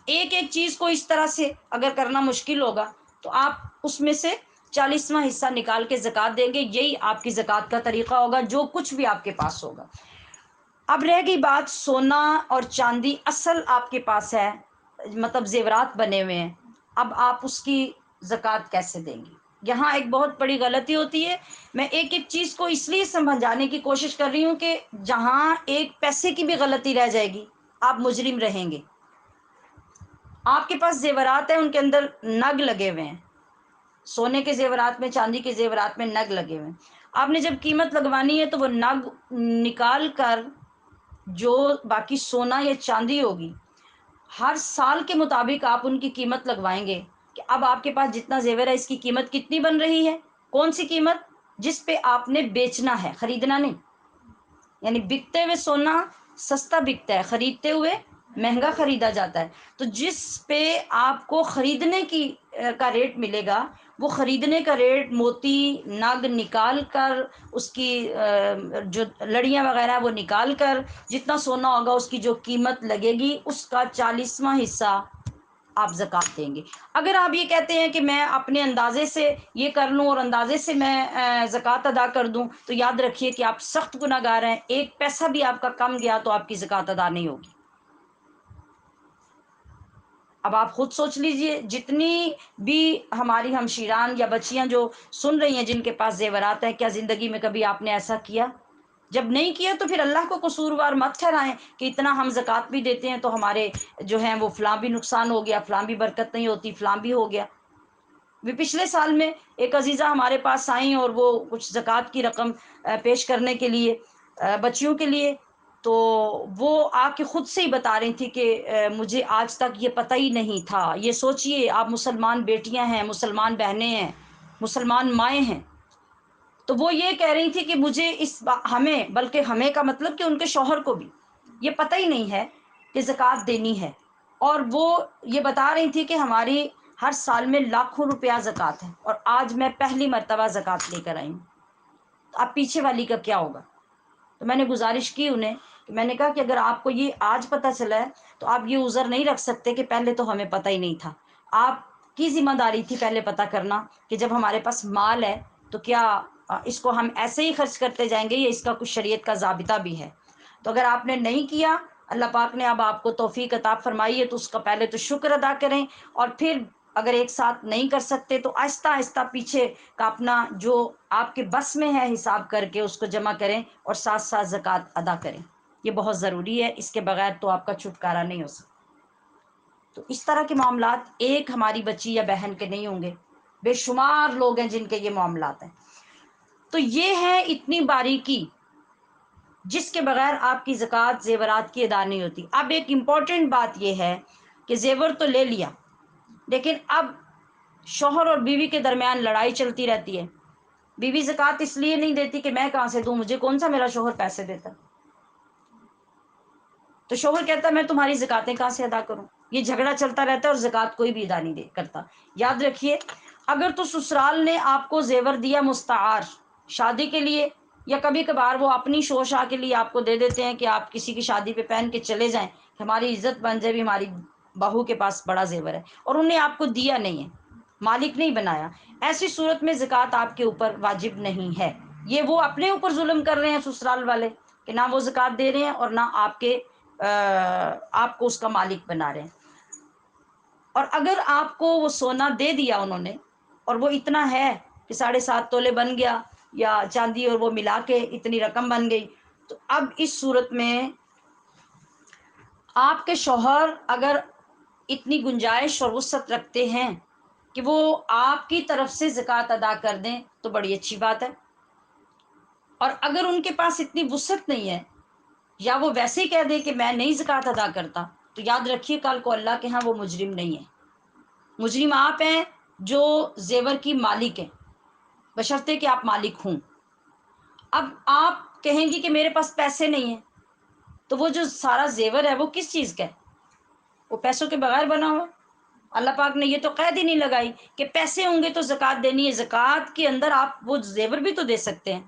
ایک ایک چیز کو اس طرح سے اگر کرنا مشکل ہوگا تو آپ اس میں سے 40واں حصہ نکال کے زکوٰۃ دیں گے، یہی آپ کی زکوٰۃ کا طریقہ ہوگا جو کچھ بھی آپ کے پاس ہوگا۔ اب رہ گئی بات سونا اور چاندی، اصل آپ کے پاس ہے، مطلب زیورات بنے ہوئے ہیں، اب آپ اس کی زکوٰۃ کیسے دیں گے؟ یہاں ایک بہت بڑی غلطی ہوتی ہے۔ میں ایک ایک چیز کو اس لیے سمجھانے کی کوشش کر رہی ہوں کہ جہاں ایک پیسے کی بھی غلطی رہ جائے گی آپ مجرم رہیں گے۔ آپ کے پاس زیورات ہیں، ان کے اندر نگ لگے ہوئے ہیں، سونے کے زیورات میں، چاندی کے زیورات میں نگ لگے ہوئے ہیں۔ آپ نے جب قیمت لگوانی ہے تو وہ نگ نکال کر جو باقی سونا یا چاندی ہوگی، ہر سال کے مطابق آپ ان کی قیمت لگوائیں گے کہ اب آپ کے پاس جتنا زیور ہے اس کی قیمت کتنی بن رہی ہے، کون سی قیمت؟ جس پہ آپ نے بیچنا ہے، خریدنا نہیں۔ یعنی بکتے ہوئے سونا سستا بکتا ہے، خریدتے ہوئے مہنگا خریدا جاتا ہے۔ تو جس پہ آپ کو خریدنے کی کا ریٹ ملے گا، وہ خریدنے کا ریٹ موتی نگ نکال کر، اس کی جو لڑیاں وغیرہ وہ نکال کر، جتنا سونا ہوگا اس کی جو قیمت لگے گی اس کا 40واں حصہ آپ زکوٰۃ دیں گے۔ اگر آپ یہ کہتے ہیں کہ میں اپنے اندازے سے یہ کر لوں اور اندازے سے میں زکوٰۃ ادا کر دوں، تو یاد رکھیے کہ آپ سخت گناہ گار ہیں۔ ایک پیسہ بھی آپ کا کم گیا تو آپ کی زکوٰۃ ادا نہیں ہوگی۔ اب آپ خود سوچ لیجئے، جتنی بھی ہماری ہمشیران یا بچیاں جو سن رہی ہیں جن کے پاس زیورات ہیں، کیا زندگی میں کبھی آپ نے ایسا کیا؟ جب نہیں کیا تو پھر اللہ کو قصوروار مت ٹھہرائیں کہ اتنا ہم زکوٰۃ بھی دیتے ہیں تو ہمارے جو ہیں وہ فلاں بھی نقصان ہو گیا، فلاں بھی برکت نہیں ہوتی، فلاں بھی ہو گیا۔ بھی پچھلے سال میں ایک عزیزہ ہمارے پاس آئیں اور وہ کچھ زکوٰۃ کی رقم پیش کرنے کے لیے بچیوں کے لیے، تو وہ آ کے خود سے ہی بتا رہی تھی کہ مجھے آج تک یہ پتہ ہی نہیں تھا۔ یہ سوچئے آپ مسلمان بیٹیاں ہیں، مسلمان بہنیں ہیں، مسلمان مائیں ہیں، تو وہ یہ کہہ رہی تھی کہ مجھے ہمیں، بلکہ ہمیں کا مطلب کہ ان کے شوہر کو بھی یہ پتہ ہی نہیں ہے کہ زکوٰۃ دینی ہے۔ اور وہ یہ بتا رہی تھی کہ ہماری ہر سال میں لاکھوں روپیہ زکوٰۃ ہے، اور آج میں پہلی مرتبہ زکوٰۃ لے کر آئی ہوں، تو اب پیچھے والی کا کیا ہوگا؟ تو میں نے گزارش کی انہیں کہ میں نے کہا کہ اگر آپ کو یہ آج پتہ چلا ہے تو آپ یہ عذر نہیں رکھ سکتے کہ پہلے تو ہمیں پتہ ہی نہیں تھا۔ آپ کی ذمہ داری تھی پہلے پتہ کرنا کہ جب ہمارے پاس مال ہے تو کیا اس کو ہم ایسے ہی خرچ کرتے جائیں گے یا اس کا کچھ شریعت کا ضابطہ بھی ہے؟ تو اگر آپ نے نہیں کیا، اللہ پاک نے اب آپ کو توفیق عطا فرمائی ہے تو اس کا پہلے تو شکر ادا کریں، اور پھر اگر ایک ساتھ نہیں کر سکتے تو آہستہ آہستہ پیچھے کا اپنا جو آپ کے بس میں ہے حساب کر کے اس کو جمع کریں اور ساتھ ساتھ زکوٰۃ ادا کریں۔ یہ بہت ضروری ہے، اس کے بغیر تو آپ کا چھٹکارا نہیں ہو سکتا۔ تو اس طرح کے معاملات ایک ہماری بچی یا بہن کے نہیں ہوں گے، بے شمار لوگ ہیں جن کے یہ معاملات ہیں۔ تو یہ ہے اتنی باریکی جس کے بغیر آپ کی زکوٰۃ زیورات کی ادا نہیں ہوتی۔ اب ایک امپورٹنٹ بات یہ ہے کہ زیور تو لے لیا، لیکن اب شوہر اور بیوی کے درمیان لڑائی چلتی رہتی ہے۔ بیوی زکوٰۃ اس لیے نہیں دیتی کہ میں کہاں سے دوں، مجھے کون سا میرا شوہر پیسے دیتا، تو شوہر کہتا ہے میں تمہاری زکوٰۃیں کہاں سے ادا کروں۔ یہ جھگڑا چلتا رہتا ہے اور زکوٰۃ کوئی بھی ادا نہیں کرتا۔ یاد رکھیے، اگر تو سسرال نے آپ کو زیور دیا مستعار شادی کے لیے، یا کبھی کبھار وہ اپنی شو شاہ کے لیے آپ کو دے دیتے ہیں کہ آپ کسی کی شادی پہ پہن کے چلے جائیں کہ ہماری عزت بن جائے، بھی ہماری بہو کے پاس بڑا زیور ہے، اور انہیں آپ کو دیا نہیں ہے، مالک نہیں بنایا، ایسی صورت میں زکوٰۃ آپ کے اوپر واجب نہیں ہے۔ یہ وہ اپنے اوپر ظلم کر رہے ہیں سسرال والے کہ نہ وہ زکوٰۃ دے رہے ہیں اور نہ آپ کو اس کا مالک بنا رہے ہیں۔ اور اگر آپ کو وہ سونا دے دیا انہوں نے اور وہ اتنا ہے کہ 7.5 تولے بن گیا، یا چاندی اور وہ ملا کے اتنی رقم بن گئی، تو اب اس صورت میں آپ کے شوہر اگر اتنی گنجائش اور وسعت رکھتے ہیں کہ وہ آپ کی طرف سے زکوٰۃ ادا کر دیں تو بڑی اچھی بات ہے، اور اگر ان کے پاس اتنی وسعت نہیں ہے یا وہ ویسے ہی کہہ دیں کہ میں نہیں زکوٰۃ ادا کرتا، تو یاد رکھیے کل کو اللہ کے ہاں وہ مجرم نہیں ہے، مجرم آپ ہیں جو زیور کی مالک ہیں، بشرطے کہ آپ مالک ہوں۔ اب آپ کہیں گی کہ میرے پاس پیسے نہیں ہیں، تو وہ جو سارا زیور ہے وہ کس چیز کا ہے؟ وہ پیسوں کے بغیر بنا ہوا ہے۔ اللہ پاک نے یہ تو قید ہی نہیں لگائی کہ پیسے ہوں گے تو زکوٰۃ دینی ہے، زکوٰۃ کے اندر آپ وہ زیور بھی تو دے سکتے ہیں۔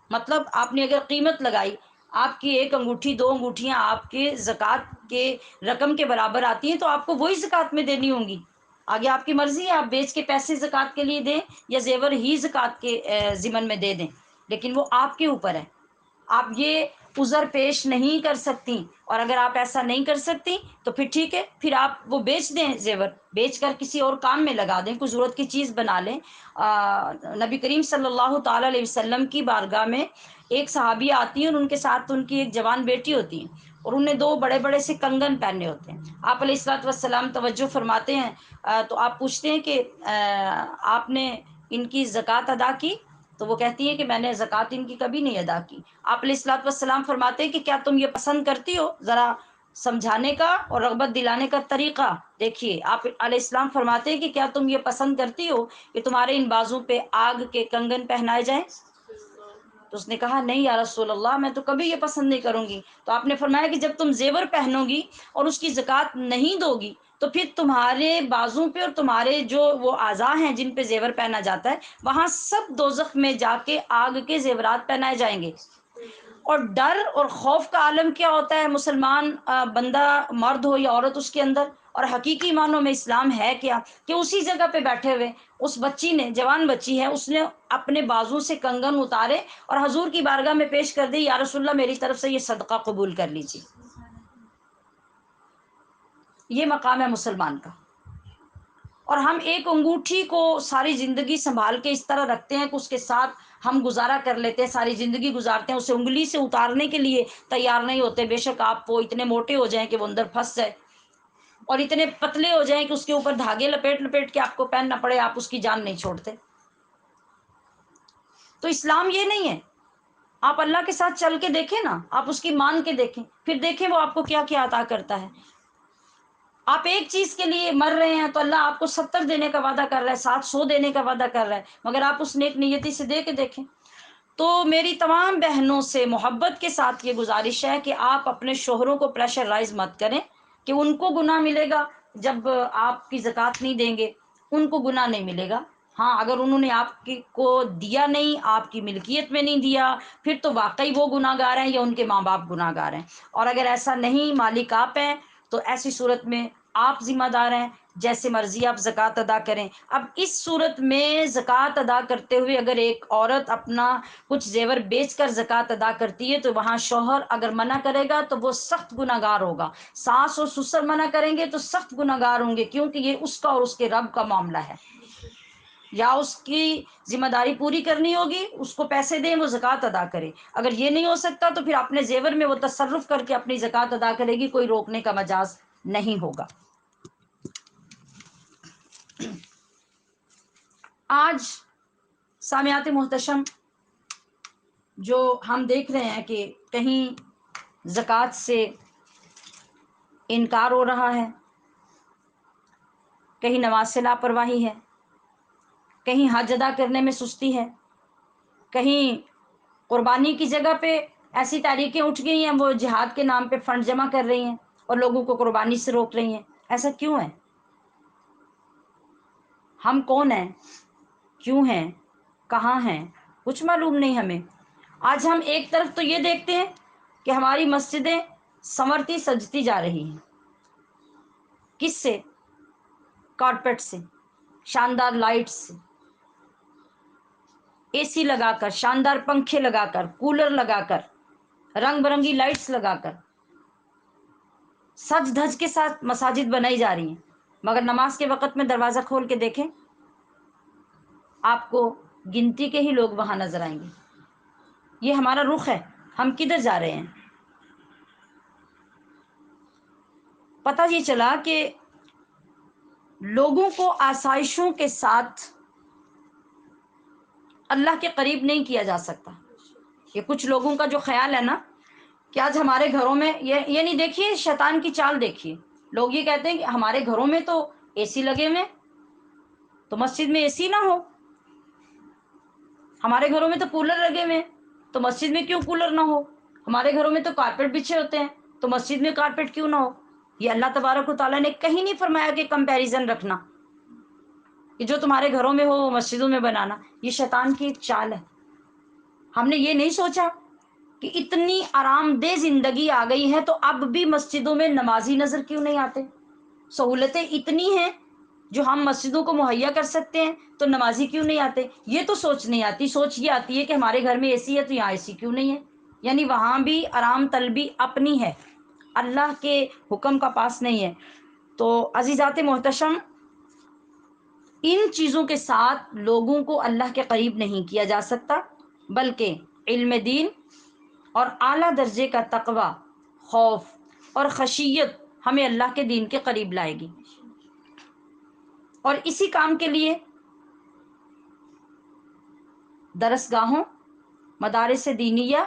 مطلب آپ نے اگر قیمت لگائی، آپ کی ایک انگوٹھی 2 انگوٹھیاں آپ کے زکوٰۃ کے رقم کے برابر آتی ہیں تو آپ کو وہی زکوٰۃ میں دینی ہوں گی، آگے آپ کی مرضی ہے، آپ بیچ کے پیسے زکوٰۃ کے لیے دیں یا زیور ہی زکوٰۃ کے ضمن میں دے دیں، لیکن وہ آپ کے اوپر ہے۔ آپ یہ عذر پیش نہیں کر سکتی، اور اگر آپ ایسا نہیں کر سکتی تو پھر ٹھیک ہے، پھر آپ وہ بیچ دیں، زیور بیچ کر کسی اور کام میں لگا دیں، کوئی ضرورت کی چیز بنا لیں۔ نبی کریم صلی اللہ تعالیٰ علیہ وسلم کی بارگاہ میں ایک صحابی آتی ہیں اور ان کے ساتھ ان کی ایک جوان بیٹی ہوتی ہے، اور انہیں 2 بڑے بڑے سے کنگن پہنے ہوتے ہیں۔ آپ علیہ الصلوۃ والسلام توجہ فرماتے ہیں، تو آپ پوچھتے ہیں کہ آپ نے ان کی زکوٰۃ ادا کی؟ تو وہ کہتی ہیں کہ میں نے زکوٰۃ ان کی کبھی نہیں ادا کی۔ آپ علیہ الصلوۃ والسلام فرماتے ہیں کہ کیا تم یہ پسند کرتی ہو؟ ذرا سمجھانے کا اور رغبت دلانے کا طریقہ دیکھیے۔ آپ علیہ السلام فرماتے ہیں کہ کیا تم یہ پسند کرتی ہو کہ تمہارے ان بازوں پہ آگ کے کنگن پہنائے جائیں؟ تو اس نے کہا نہیں یا رسول اللہ، میں تو کبھی یہ پسند نہیں کروں گی۔ تو آپ نے فرمایا کہ جب تم زیور پہنو گی اور اس کی زکوٰۃ نہیں دو گی تو پھر تمہارے بازوں پہ اور تمہارے جو وہ اعضاء ہیں جن پہ زیور پہنا جاتا ہے وہاں سب دوزخ میں جا کے آگ کے زیورات پہنائے جائیں گے۔ اور ڈر اور خوف کا عالم کیا ہوتا ہے مسلمان بندہ، مرد ہو یا عورت، اس کے اندر، اور حقیقی معنوں میں اسلام ہے کیا کہ اسی جگہ پہ بیٹھے ہوئے اس بچی نے، جوان بچی ہے، اس نے اپنے بازو سے کنگن اتارے اور حضور کی بارگاہ میں پیش کر دی، یا رسول اللہ میری طرف سے یہ صدقہ قبول کر لیجیے۔ یہ مقام ہے مسلمان کا۔ اور ہم ایک انگوٹھی کو ساری زندگی سنبھال کے اس طرح رکھتے ہیں کہ اس کے ساتھ ہم گزارا کر لیتے ہیں، ساری زندگی گزارتے ہیں، اسے انگلی سے اتارنے کے لیے تیار نہیں ہوتے، بے شک آپ وہ اتنے موٹے ہو جائیں کہ وہ اندر پھنس جائے، اور اتنے پتلے ہو جائیں کہ اس کے اوپر دھاگے لپیٹ لپیٹ کے آپ کو پہننا پڑے، آپ اس کی جان نہیں چھوڑتے۔ تو اسلام یہ نہیں ہے۔ آپ اللہ کے ساتھ چل کے دیکھیں نا، آپ اس کی مان کے دیکھیں، پھر دیکھیں وہ آپ کو کیا کیا عطا کرتا ہے۔ آپ ایک چیز کے لیے مر رہے ہیں تو اللہ آپ کو 70 دینے کا وعدہ کر رہا ہے، 700 دینے کا وعدہ کر رہا ہے، مگر آپ اس نیک نیتی سے دے کے دیکھیں۔ تو میری تمام بہنوں سے محبت کے ساتھ یہ گزارش ہے کہ آپ اپنے شوہروں کو پریشرائز مت کریں کہ ان کو گناہ ملے گا جب آپ کی زکوٰۃ نہیں دیں گے، ان کو گناہ نہیں ملے گا۔ ہاں اگر انہوں نے آپ کو دیا نہیں، آپ کی ملکیت میں نہیں دیا، پھر تو واقعی وہ گناہ گار ہیں یا ان کے ماں باپ گناہ گار ہیں، اور اگر ایسا نہیں، مالک آپ ہیں، تو ایسی صورت میں آپ ذمہ دار ہیں، جیسے مرضی آپ زکوٰۃ ادا کریں۔ اب اس صورت میں زکوٰۃ ادا کرتے ہوئے اگر ایک عورت اپنا کچھ زیور بیچ کر زکوٰۃ ادا کرتی ہے تو وہاں شوہر اگر منع کرے گا تو وہ سخت گناہ گار ہوگا، ساس اور سسر منع کریں گے تو سخت گناہ گار ہوں گے، کیونکہ یہ اس کا اور اس کے رب کا معاملہ ہے۔ یا اس کی ذمہ داری پوری کرنی ہوگی، اس کو پیسے دیں، وہ زکوٰۃ ادا کرے، اگر یہ نہیں ہو سکتا تو پھر اپنے زیور میں وہ تصرف کر کے اپنی زکوٰۃ ادا کرے گی، کوئی روکنے کا مجاز نہیں ہوگا۔ آج سامعات محتشم، جو ہم دیکھ رہے ہیں کہ کہیں زکوٰۃ سے انکار ہو رہا ہے، کہیں نماز سے لاپرواہی ہے، کہیں حج ادا کرنے میں سستی ہے، کہیں قربانی کی جگہ پہ ایسی تحریکیں اٹھ گئی ہیں وہ جہاد کے نام پہ فنڈ جمع کر رہی ہیں اور لوگوں کو قربانی سے روک رہی ہیں۔ ایسا کیوں ہے؟ ہم کون ہیں؟ کیوں ہیں؟ کہاں ہیں؟ کچھ معلوم نہیں ہمیں۔ آج ہم ایک طرف تو یہ دیکھتے ہیں کہ ہماری مسجدیں سنورتی سجتی جا رہی ہیں، کس سے؟ کارپیٹ سے، شاندار لائٹ سے، اے سی لگا کر، شاندار پنکھے لگا کر، کولر لگا کر، رنگ برنگی لائٹس لگا کر، سج دھج کے ساتھ مساجد بنائی جا رہی ہیں، مگر نماز کے وقت میں دروازہ کھول کے دیکھیں، آپ کو گنتی کے ہی لوگ وہاں نظر آئیں گے۔ یہ ہمارا رخ ہے۔ ہم کدھر جا رہے ہیں؟ پتہ یہ چلا کہ لوگوں کو آسائشوں کے ساتھ اللہ کے قریب نہیں کیا جا سکتا۔ یہ کچھ لوگوں کا جو خیال ہے نا کہ آج ہمارے گھروں میں یہ نہیں، دیکھیے شیطان کی چال دیکھیے، لوگ یہ کہتے ہیں کہ ہمارے گھروں میں تو اے سی لگے ہوئے، تو مسجد میں اے سی نہ ہو، ہمارے گھروں میں تو کولر لگے ہوئے تو مسجد میں کیوں کولر نہ ہو، ہمارے گھروں میں تو کارپیٹ بچھے ہوتے ہیں تو مسجد میں کارپیٹ کیوں نہ ہو۔ یہ اللہ تبارک و تعالیٰ نے کہیں نہیں فرمایا کہ کمپیریزن رکھنا، کہ جو تمہارے گھروں میں ہو وہ مسجدوں میں بنانا۔ یہ شیطان کی ایک چال ہے۔ ہم نے یہ نہیں سوچا کہ اتنی آرام دہ زندگی آ گئی ہے تو اب بھی مسجدوں میں نمازی نظر کیوں نہیں آتے؟ سہولتیں اتنی ہیں جو ہم مسجدوں کو مہیا کر سکتے ہیں تو نمازی کیوں نہیں آتے؟ یہ تو سوچ نہیں آتی۔ سوچ یہ آتی ہے کہ ہمارے گھر میں اے سی ہے تو یہاں اے سی کیوں نہیں ہے؟ یعنی وہاں بھی آرام طلبی اپنی ہے، اللہ کے حکم کا پاس نہیں ہے۔ تو عزیزات محتشم، ان چیزوں کے ساتھ لوگوں کو اللہ کے قریب نہیں کیا جا سکتا، بلکہ علم دین اور اعلیٰ درجے کا تقوی، خوف اور خشیت ہمیں اللہ کے دین کے قریب لائے گی۔ اور اسی کام کے لیے درسگاہوں، مدارس دینیہ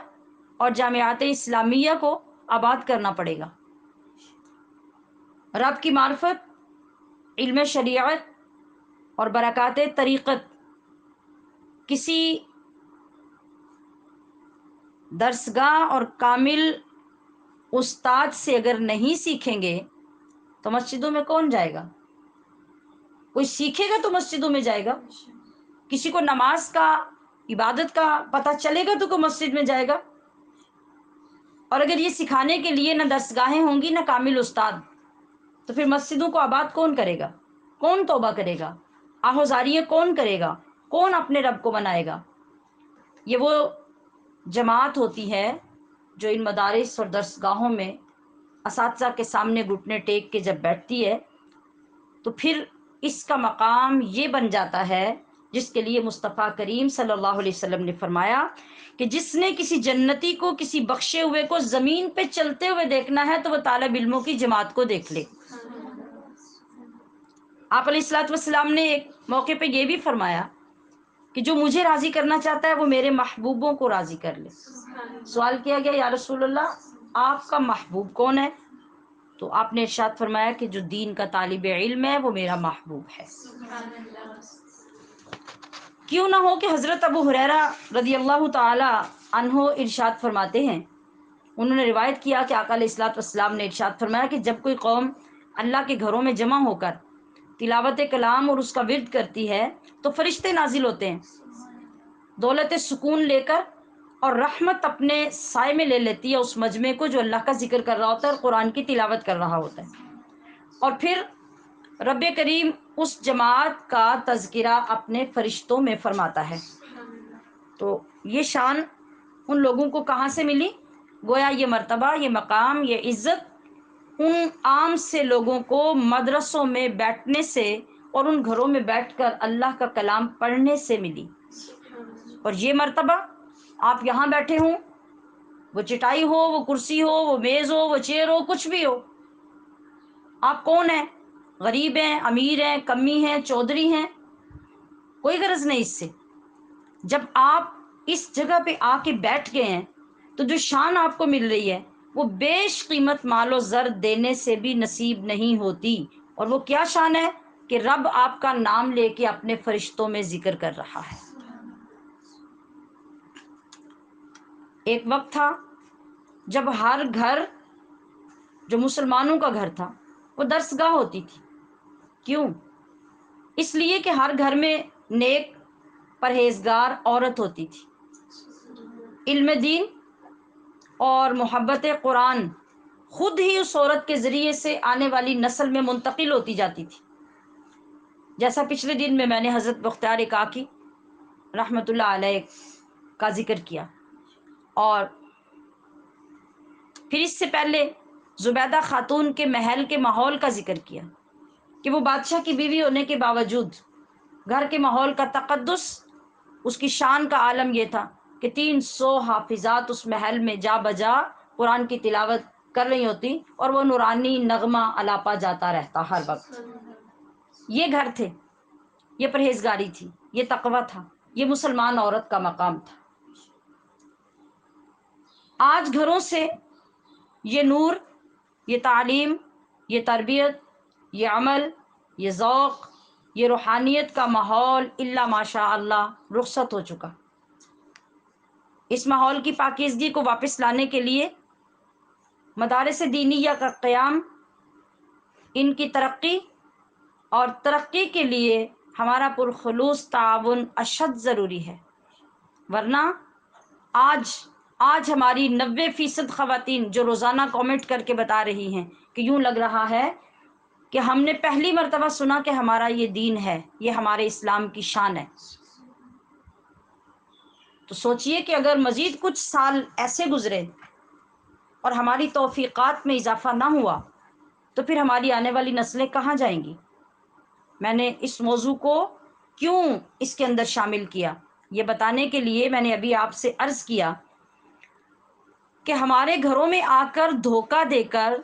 اور جامعات اسلامیہ کو آباد کرنا پڑے گا۔ رب کی معرفت، علم شریعت اور برکات طریقت کسی درسگاہ اور کامل استاد سے اگر نہیں سیکھیں گے تو مسجدوں میں کون جائے گا؟ کوئی سیکھے گا تو مسجدوں میں جائے گا۔ کسی کو نماز کا، عبادت کا پتہ چلے گا تو کوئی مسجد میں جائے گا۔ اور اگر یہ سکھانے کے لیے نہ درسگاہیں ہوں گی نہ کامل استاد، تو پھر مسجدوں کو آباد کون کرے گا؟ کون توبہ کرے گا؟ آہوزاریاں کون کرے گا؟ کون اپنے رب کو منائے گا؟ یہ وہ جماعت ہوتی ہے جو ان مدارس اور درسگاہوں میں اساتذہ کے سامنے گھٹنے ٹیک کے جب بیٹھتی ہے تو پھر اس کا مقام یہ بن جاتا ہے جس کے لیے مصطفیٰ کریم صلی اللہ علیہ وسلم نے فرمایا کہ جس نے کسی جنتی کو، کسی بخشے ہوئے کو زمین پہ چلتے ہوئے دیکھنا ہے تو وہ طالب علموں کی جماعت کو دیکھ لے۔ آپ علیہ الصلوۃ والسلام نے ایک موقع پہ یہ بھی فرمایا کہ جو مجھے راضی کرنا چاہتا ہے وہ میرے محبوبوں کو راضی کر لے۔ سوال کیا گیا یا رسول اللہ آپ کا محبوب کون ہے؟ تو آپ نے ارشاد فرمایا کہ جو دین کا طالب علم ہے وہ میرا محبوب ہے۔ کیوں نہ ہو کہ حضرت ابو ہریرہ رضی اللہ تعالی عنہ ارشاد فرماتے ہیں، انہوں نے روایت کیا کہ آقا علیہ الصلوۃ والسلام نے ارشاد فرمایا کہ جب کوئی قوم اللہ کے گھروں میں جمع ہو کر تلاوت کلام اور اس کا ورد کرتی ہے تو فرشتے نازل ہوتے ہیں، دولت سکون لے کر، اور رحمت اپنے سائے میں لے لیتی ہے اس مجمع کو جو اللہ کا ذکر کر رہا ہوتا ہے اور قرآن کی تلاوت کر رہا ہوتا ہے۔ اور پھر رب کریم اس جماعت کا تذکرہ اپنے فرشتوں میں فرماتا ہے۔ تو یہ شان ان لوگوں کو کہاں سے ملی؟ گویا یہ مرتبہ، یہ مقام، یہ عزت ان عام سے لوگوں کو مدرسوں میں بیٹھنے سے اور ان گھروں میں بیٹھ کر اللہ کا کلام پڑھنے سے ملی۔ اور یہ مرتبہ آپ یہاں بیٹھے ہوں، وہ چٹائی ہو، وہ کرسی ہو، وہ میز ہو، وہ چیئر ہو، کچھ بھی ہو، آپ کون ہیں؟ غریب ہیں، امیر ہیں، کمی ہیں، چودھری ہیں، کوئی غرض نہیں اس سے۔ جب آپ اس جگہ پہ آ کے بیٹھ گئے ہیں تو جو شان آپ کو مل رہی ہے وہ بیش قیمت مال و زر دینے سے بھی نصیب نہیں ہوتی۔ اور وہ کیا شان ہے کہ رب آپ کا نام لے کے اپنے فرشتوں میں ذکر کر رہا ہے۔ ایک وقت تھا جب ہر گھر جو مسلمانوں کا گھر تھا وہ درسگاہ ہوتی تھی۔ کیوں؟ اس لیے کہ ہر گھر میں نیک پرہیزگار عورت ہوتی تھی، علم دین اور محبت قرآن خود ہی اس عورت کے ذریعے سے آنے والی نسل میں منتقل ہوتی جاتی تھی۔ جیسا پچھلے دن میں نے حضرت بختیار کاکی رحمۃ اللہ علیہ کا ذکر کیا، اور پھر اس سے پہلے زبیدہ خاتون کے محل کے ماحول کا ذکر کیا کہ وہ بادشاہ کی بیوی ہونے کے باوجود گھر کے ماحول کا تقدس، اس کی شان کا عالم یہ تھا کہ 300 حافظات اس محل میں جا بجا قرآن کی تلاوت کر رہی ہوتی اور وہ نورانی نغمہ الاپا جاتا رہتا ہر وقت۔ یہ گھر تھے، یہ پرہیزگاری تھی، یہ تقوی تھا، یہ مسلمان عورت کا مقام تھا۔ آج گھروں سے یہ نور، یہ تعلیم، یہ تربیت، یہ عمل، یہ ذوق، یہ روحانیت کا ماحول الا ماشاء اللہ رخصت ہو چکا۔ اس ماحول کی پاکیزگی کو واپس لانے کے لیے مدارس دینیہ کا قیام، ان کی ترقی اور ترقی کے لیے ہمارا پرخلوص تعاون اشد ضروری ہے، ورنہ آج ہماری 90% خواتین جو روزانہ کامنٹ کر کے بتا رہی ہیں کہ یوں لگ رہا ہے کہ ہم نے پہلی مرتبہ سنا کہ ہمارا یہ دین ہے، یہ ہمارے اسلام کی شان ہے۔ تو سوچئے کہ اگر مزید کچھ سال ایسے گزرے اور ہماری توفیقات میں اضافہ نہ ہوا تو پھر ہماری آنے والی نسلیں کہاں جائیں گی؟ میں نے اس موضوع کو کیوں اس کے اندر شامل کیا، یہ بتانے کے لیے میں نے ابھی آپ سے عرض کیا کہ ہمارے گھروں میں آ کر دھوکہ دے کر،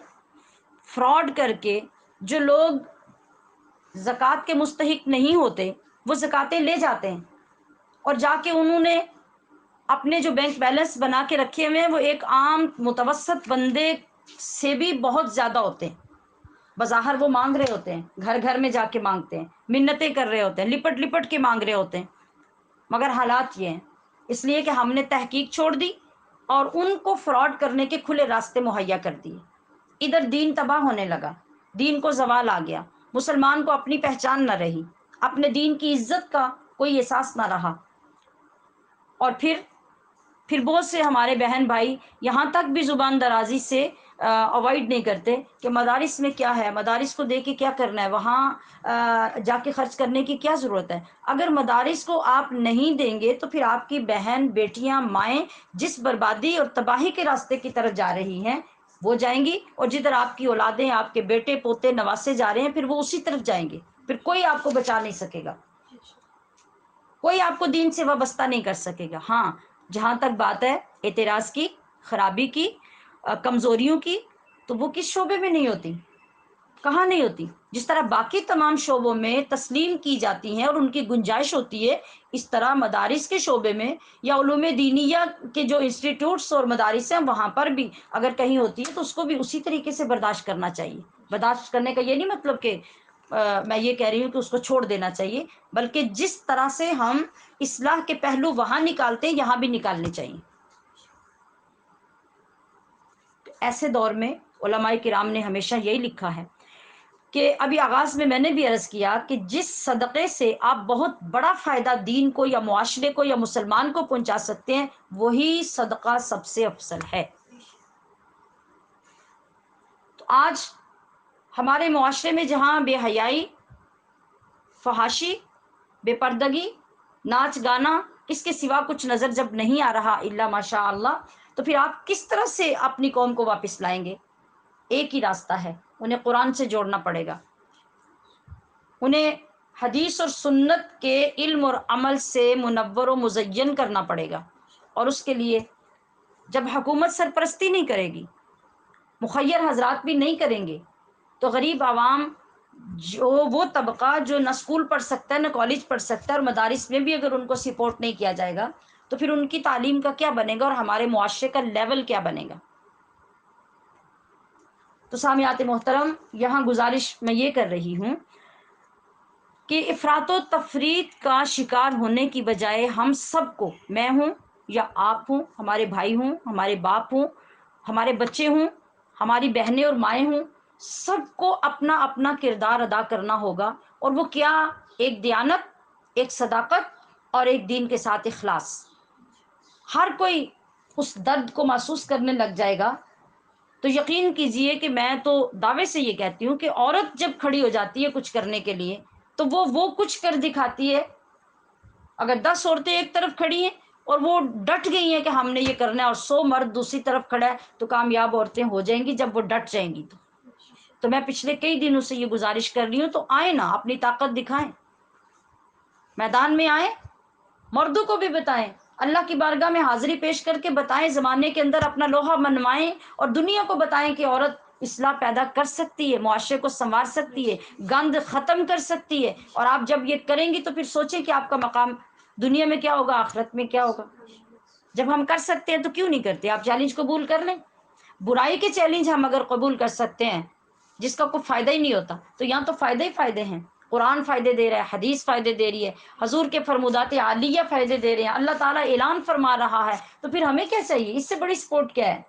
فراڈ کر کے جو لوگ زکوٰۃ کے مستحق نہیں ہوتے وہ زکوٰۃیں لے جاتے ہیں، اور جا کے انہوں نے اپنے جو بینک بیلنس بنا کے رکھے ہوئے ہیں وہ ایک عام متوسط بندے سے بھی بہت زیادہ ہوتے ہیں۔ بظاہر وہ مانگ رہے ہوتے ہیں، گھر گھر میں جا کے مانگتے ہیں، منتیں کر رہے ہوتے ہیں، لپٹ لپٹ کے مانگ رہے ہوتے ہیں، مگر حالات یہ ہیں اس لیے کہ ہم نے تحقیق چھوڑ دی اور ان کو فراڈ کرنے کے کھلے راستے مہیا کر دیے۔ ادھر دین تباہ ہونے لگا، دین کو زوال آ گیا، مسلمان کو اپنی پہچان نہ رہی، اپنے دین کی عزت کا کوئی احساس نہ رہا، اور پھر بہت سے ہمارے بہن بھائی یہاں تک بھی زبان درازی سے اوائڈ نہیں کرتے کہ مدارس میں کیا ہے، مدارس کو دے کے کیا کرنا ہے، وہاں جا کے خرچ کرنے کی کیا ضرورت ہے۔ اگر مدارس کو آپ نہیں دیں گے تو پھر آپ کی بہن، بیٹیاں، مائیں جس بربادی اور تباہی کے راستے کی طرف جا رہی ہیں وہ جائیں گی، اور جدھر آپ کی اولادیں، آپ کے بیٹے پوتے نواسے جا رہے ہیں پھر وہ اسی طرف جائیں گے، پھر کوئی آپ کو بچا نہیں سکے گا، کوئی آپ کو دین سے وابستہ نہیں کر سکے گا۔ ہاں، جہاں تک بات ہے اعتراض کی، خرابی کی، کمزوریوں کی، تو وہ کس شعبے میں نہیں ہوتی؟ کہاں نہیں ہوتی؟ جس طرح باقی تمام شعبوں میں تسلیم کی جاتی ہیں اور ان کی گنجائش ہوتی ہے، اس طرح مدارس کے شعبے میں یا علوم دینیہ کے جو انسٹیٹیوٹس اور مدارس ہیں وہاں پر بھی اگر کہیں ہوتی ہے تو اس کو بھی اسی طریقے سے برداشت کرنا چاہیے۔ برداشت کرنے کا یہ نہیں مطلب کہ میں یہ کہہ رہی ہوں کہ اس کو چھوڑ دینا چاہیے، بلکہ جس طرح سے ہم اصلاح کے پہلو وہاں نکالتے ہیں یہاں بھی نکالنے چاہیے۔ ایسے دور میں علماء کرام نے ہمیشہ یہی لکھا ہے کہ ابھی آغاز میں نے بھی عرض کیا کہ جس صدقے سے آپ بہت بڑا فائدہ دین کو یا معاشرے کو یا مسلمان کو پہنچا سکتے ہیں وہی صدقہ سب سے افضل ہے۔ تو آج ہمارے معاشرے میں جہاں بے حیائی، فحاشی، بے پردگی، ناچ گانا، اس کے سوا کچھ نظر جب نہیں آ رہا الا ماشاء اللہ، تو پھر آپ کس طرح سے اپنی قوم کو واپس لائیں گے؟ ایک ہی راستہ ہے، انہیں قرآن سے جوڑنا پڑے گا، انہیں حدیث اور سنت کے علم اور عمل سے منور و مزین کرنا پڑے گا، اور اس کے لیے جب حکومت سرپرستی نہیں کرے گی، مخیر حضرات بھی نہیں کریں گے، تو غریب عوام، جو وہ طبقہ جو نہ اسکول پڑھ سکتا ہے نہ کالج پڑھ سکتا ہے، اور مدارس میں بھی اگر ان کو سپورٹ نہیں کیا جائے گا تو پھر ان کی تعلیم کا کیا بنے گا اور ہمارے معاشرے کا لیول کیا بنے گا؟ تو سامعات محترم، یہاں گزارش میں یہ کر رہی ہوں کہ افراط و تفریط کا شکار ہونے کی بجائے ہم سب کو، میں ہوں یا آپ ہوں، ہمارے بھائی ہوں، ہمارے باپ ہوں، ہمارے بچے ہوں، ہماری بہنیں اور مائیں ہوں، سب کو اپنا اپنا کردار ادا کرنا ہوگا، اور وہ کیا؟ ایک دیانت، ایک صداقت اور ایک دین کے ساتھ اخلاص۔ ہر کوئی اس درد کو محسوس کرنے لگ جائے گا تو یقین کیجئے کہ میں تو دعوے سے یہ کہتی ہوں کہ عورت جب کھڑی ہو جاتی ہے کچھ کرنے کے لیے تو وہ کچھ کر دکھاتی ہے۔ اگر 10 عورتیں ایک طرف کھڑی ہیں اور وہ ڈٹ گئی ہیں کہ ہم نے یہ کرنا ہے، اور 100 مرد دوسری طرف کھڑا ہے، تو کامیاب عورتیں ہو جائیں گی جب وہ ڈٹ جائیں گی۔ تو میں پچھلے کئی دنوں سے یہ گزارش کر رہی ہوں، تو آئیں نا، اپنی طاقت دکھائیں، میدان میں آئیں، مردوں کو بھی بتائیں اللہ کی بارگاہ میں حاضری پیش کر کے بتائیں، زمانے کے اندر اپنا لوہا منوائیں اور دنیا کو بتائیں کہ عورت اصلاح پیدا کر سکتی ہے، معاشرے کو سنوار سکتی ہے، گند ختم کر سکتی ہے. اور آپ جب یہ کریں گی تو پھر سوچیں کہ آپ کا مقام دنیا میں کیا ہوگا، آخرت میں کیا ہوگا. جب ہم کر سکتے ہیں تو کیوں نہیں کرتے؟ آپ چیلنج قبول کر لیں. برائی کے چیلنج ہم اگر قبول کر سکتے ہیں جس کا کوئی فائدہ ہی نہیں ہوتا، تو یہاں تو فائدے ہی فائدے ہیں. قرآن فائدے دے رہا ہے، حدیث فائدے دے رہی ہے، حضور کے فرمودات عالیہ فائدے دے رہے ہیں، اللہ تعالیٰ اعلان فرما رہا ہے، تو پھر ہمیں کیا چاہیے؟ اس سے بڑی سپورٹ کیا ہے؟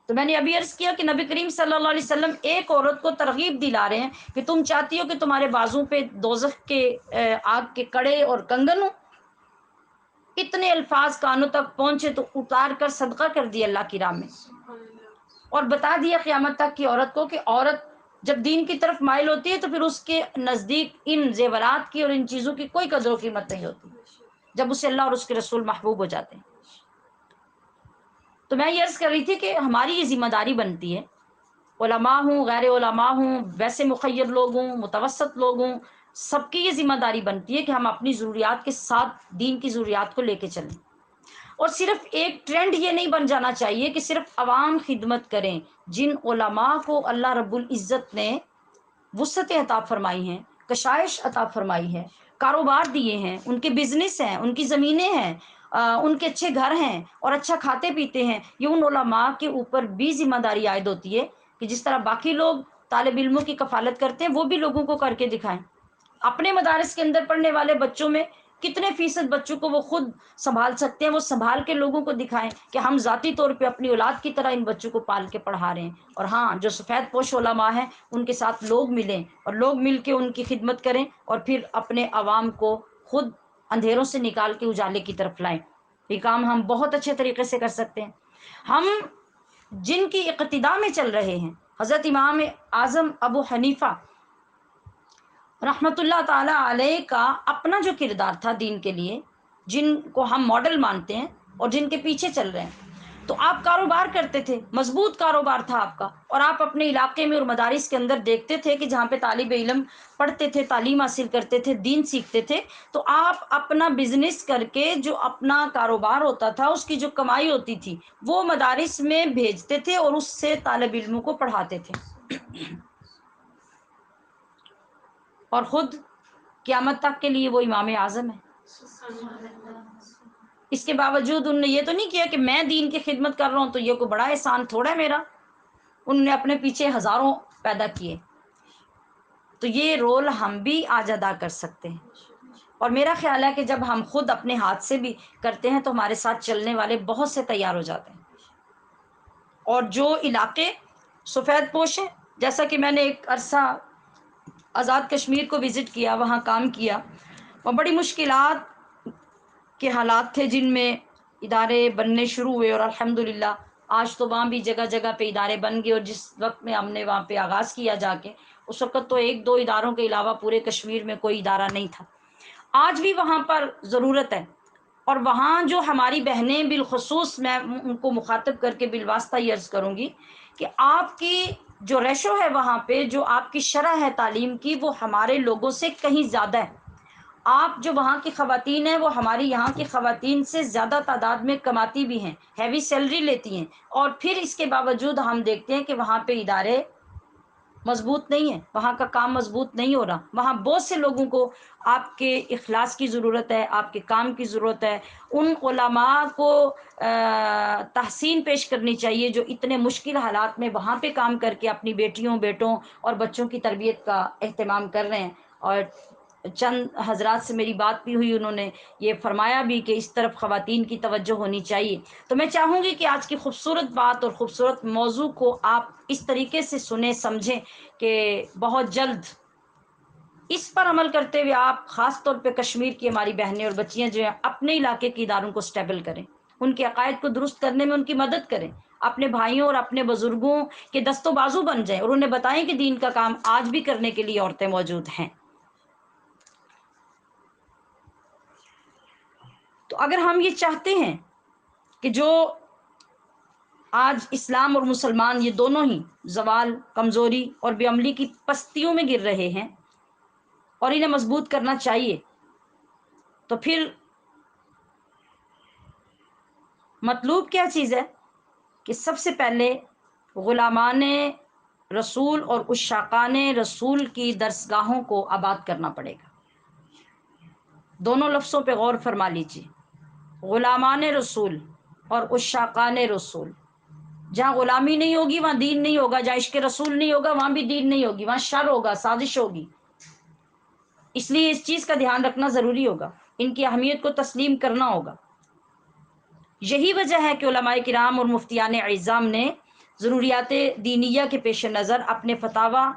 تو میں نے ابھی عرض کیا کہ نبی کریم صلی اللہ علیہ وسلم ایک عورت کو ترغیب دلا رہے ہیں کہ تم چاہتی ہو کہ تمہارے بازو پہ دوزخ کے آگ کے کڑے اور کنگن ہوں، اتنے الفاظ کانوں تک پہنچے تو اتار کر صدقہ کر دیا اللہ کی راہ میں، اور بتا دیا قیامت تک کی عورت کو کہ عورت جب دین کی طرف مائل ہوتی ہے تو پھر اس کے نزدیک ان زیورات کی اور ان چیزوں کی کوئی قدر و قیمت نہیں ہوتی جب اسے اللہ اور اس کے رسول محبوب ہو جاتے ہیں. تو میں یہ عرض کر رہی تھی کہ ہماری یہ ذمہ داری بنتی ہے، علماء ہوں، غیر علماء ہوں، ویسے مخیر لوگ ہوں، متوسط لوگ ہوں، سب کی یہ ذمہ داری بنتی ہے کہ ہم اپنی ضروریات کے ساتھ دین کی ضروریات کو لے کے چلیں. اور صرف ایک ٹرینڈ یہ نہیں بن جانا چاہیے کہ صرف عوام خدمت کریں. جن علماء کو اللہ رب العزت نے وسعت عطا فرمائی ہیں، کشائش عطا فرمائی ہے، کاروبار دیے ہیں، ان کے بزنس ہیں، ان کی زمینیں ہیں، ان کے اچھے گھر ہیں اور اچھا کھاتے پیتے ہیں، یہ ان علماء کے اوپر بھی ذمہ داری عائد ہوتی ہے کہ جس طرح باقی لوگ طالب علموں کی کفالت کرتے ہیں وہ بھی لوگوں کو کر کے دکھائیں. اپنے مدارس کے اندر پڑھنے والے بچوں میں کتنے فیصد بچوں کو وہ خود سنبھال سکتے ہیں، وہ سنبھال کے لوگوں کو دکھائیں کہ ہم ذاتی طور پہ اپنی اولاد کی طرح ان بچوں کو پال کے پڑھا رہے ہیں. اور ہاں، جو سفید پوش علماء ہیں ان کے ساتھ لوگ ملیں اور لوگ مل کے ان کی خدمت کریں اور پھر اپنے عوام کو خود اندھیروں سے نکال کے اجالے کی طرف لائیں. یہ کام ہم بہت اچھے طریقے سے کر سکتے ہیں. ہم جن کی اقتداء میں چل رہے ہیں، حضرت امام اعظم ابو حنیفہ رحمۃ اللہ تعالی علیہ کا اپنا جو کردار تھا دین کے لیے، جن کو ہم ماڈل مانتے ہیں اور جن کے پیچھے چل رہے ہیں، تو آپ کاروبار کرتے تھے، مضبوط کاروبار تھا آپ کا، اور آپ اپنے علاقے میں اور مدارس کے اندر دیکھتے تھے کہ جہاں پہ طالب علم پڑھتے تھے، تعلیم حاصل کرتے تھے، دین سیکھتے تھے، تو آپ اپنا بزنس کر کے جو اپنا کاروبار ہوتا تھا اس کی جو کمائی ہوتی تھی وہ مدارس میں بھیجتے تھے اور اس سے طالب علموں کو پڑھاتے تھے، اور خود قیامت تک کے لیے وہ امام اعظم ہے. اس کے باوجود انہوں نے یہ تو نہیں کیا کہ میں دین کی خدمت کر رہا ہوں تو یہ کوئی بڑا احسان تھوڑا ہے میرا. انہوں نے اپنے پیچھے ہزاروں پیدا کیے. تو یہ رول ہم بھی آج ادا کر سکتے ہیں، اور میرا خیال ہے کہ جب ہم خود اپنے ہاتھ سے بھی کرتے ہیں تو ہمارے ساتھ چلنے والے بہت سے تیار ہو جاتے ہیں. اور جو علاقے سفید پوش ہیں، جیسا کہ میں نے ایک عرصہ آزاد کشمیر کو وزٹ کیا، وہاں کام کیا، وہ بڑی مشکلات کے حالات تھے جن میں ادارے بننے شروع ہوئے، اور الحمدللہ آج تو وہاں بھی جگہ جگہ پہ ادارے بن گئے. اور جس وقت میں ہم نے وہاں پہ آغاز کیا جا کے، اس وقت تو ایک دو اداروں کے علاوہ پورے کشمیر میں کوئی ادارہ نہیں تھا. آج بھی وہاں پر ضرورت ہے، اور وہاں جو ہماری بہنیں، بالخصوص میں ان کو مخاطب کر کے بالواسطہ یہ عرض کروں گی کہ آپ کی جو ریشو ہے وہاں پہ، جو آپ کی شرح ہے تعلیم کی، وہ ہمارے لوگوں سے کہیں زیادہ ہے. آپ جو وہاں کی خواتین ہیں وہ ہماری یہاں کی خواتین سے زیادہ تعداد میں کماتی بھی ہیں، ہیوی سیلری لیتی ہیں، اور پھر اس کے باوجود ہم دیکھتے ہیں کہ وہاں پہ ادارے مضبوط نہیں ہیں، وہاں کا کام مضبوط نہیں ہو رہا. وہاں بہت سے لوگوں کو آپ کے اخلاص کی ضرورت ہے، آپ کے کام کی ضرورت ہے. ان علماء کو تحسین پیش کرنی چاہیے جو اتنے مشکل حالات میں وہاں پہ کام کر کے اپنی بیٹیوں، بیٹوں اور بچوں کی تربیت کا اہتمام کر رہے ہیں. اور چند حضرات سے میری بات بھی ہوئی، انہوں نے یہ فرمایا بھی کہ اس طرف خواتین کی توجہ ہونی چاہیے. تو میں چاہوں گی کہ آج کی خوبصورت بات اور خوبصورت موضوع کو آپ اس طریقے سے سنیں، سمجھیں کہ بہت جلد اس پر عمل کرتے ہوئے آپ خاص طور پہ کشمیر کی ہماری بہنیں اور بچیاں جو ہیں اپنے علاقے کے اداروں کو سٹیبل کریں، ان کے عقائد کو درست کرنے میں ان کی مدد کریں، اپنے بھائیوں اور اپنے بزرگوں کے دست و بازو بن جائیں، اور انہیں بتائیں کہ دین کا کام آج بھی کرنے کے لیے عورتیں موجود ہیں. تو اگر ہم یہ چاہتے ہیں کہ جو آج اسلام اور مسلمان یہ دونوں ہی زوال، کمزوری اور بے عملی کی پستیوں میں گر رہے ہیں اور انہیں مضبوط کرنا چاہیے، تو پھر مطلوب کیا چیز ہے کہ سب سے پہلے غلامان رسول اور عشاقان رسول کی درسگاہوں کو آباد کرنا پڑے گا۔ دونوں لفظوں پہ غور فرما لیجیے، غلامان رسول اور عشاقان رسول۔ جہاں غلامی نہیں ہوگی وہاں دین نہیں ہوگا، جہاں عشق رسول نہیں ہوگا وہاں بھی دین نہیں ہوگی، وہاں شر ہوگا، سازش ہوگی۔ اس لیے اس چیز کا دھیان رکھنا ضروری ہوگا، ان کی اہمیت کو تسلیم کرنا ہوگا۔ یہی وجہ ہے کہ علماء کرام اور مفتیان اعظام نے ضروریات دینیہ کے پیش نظر اپنے فتاویٰ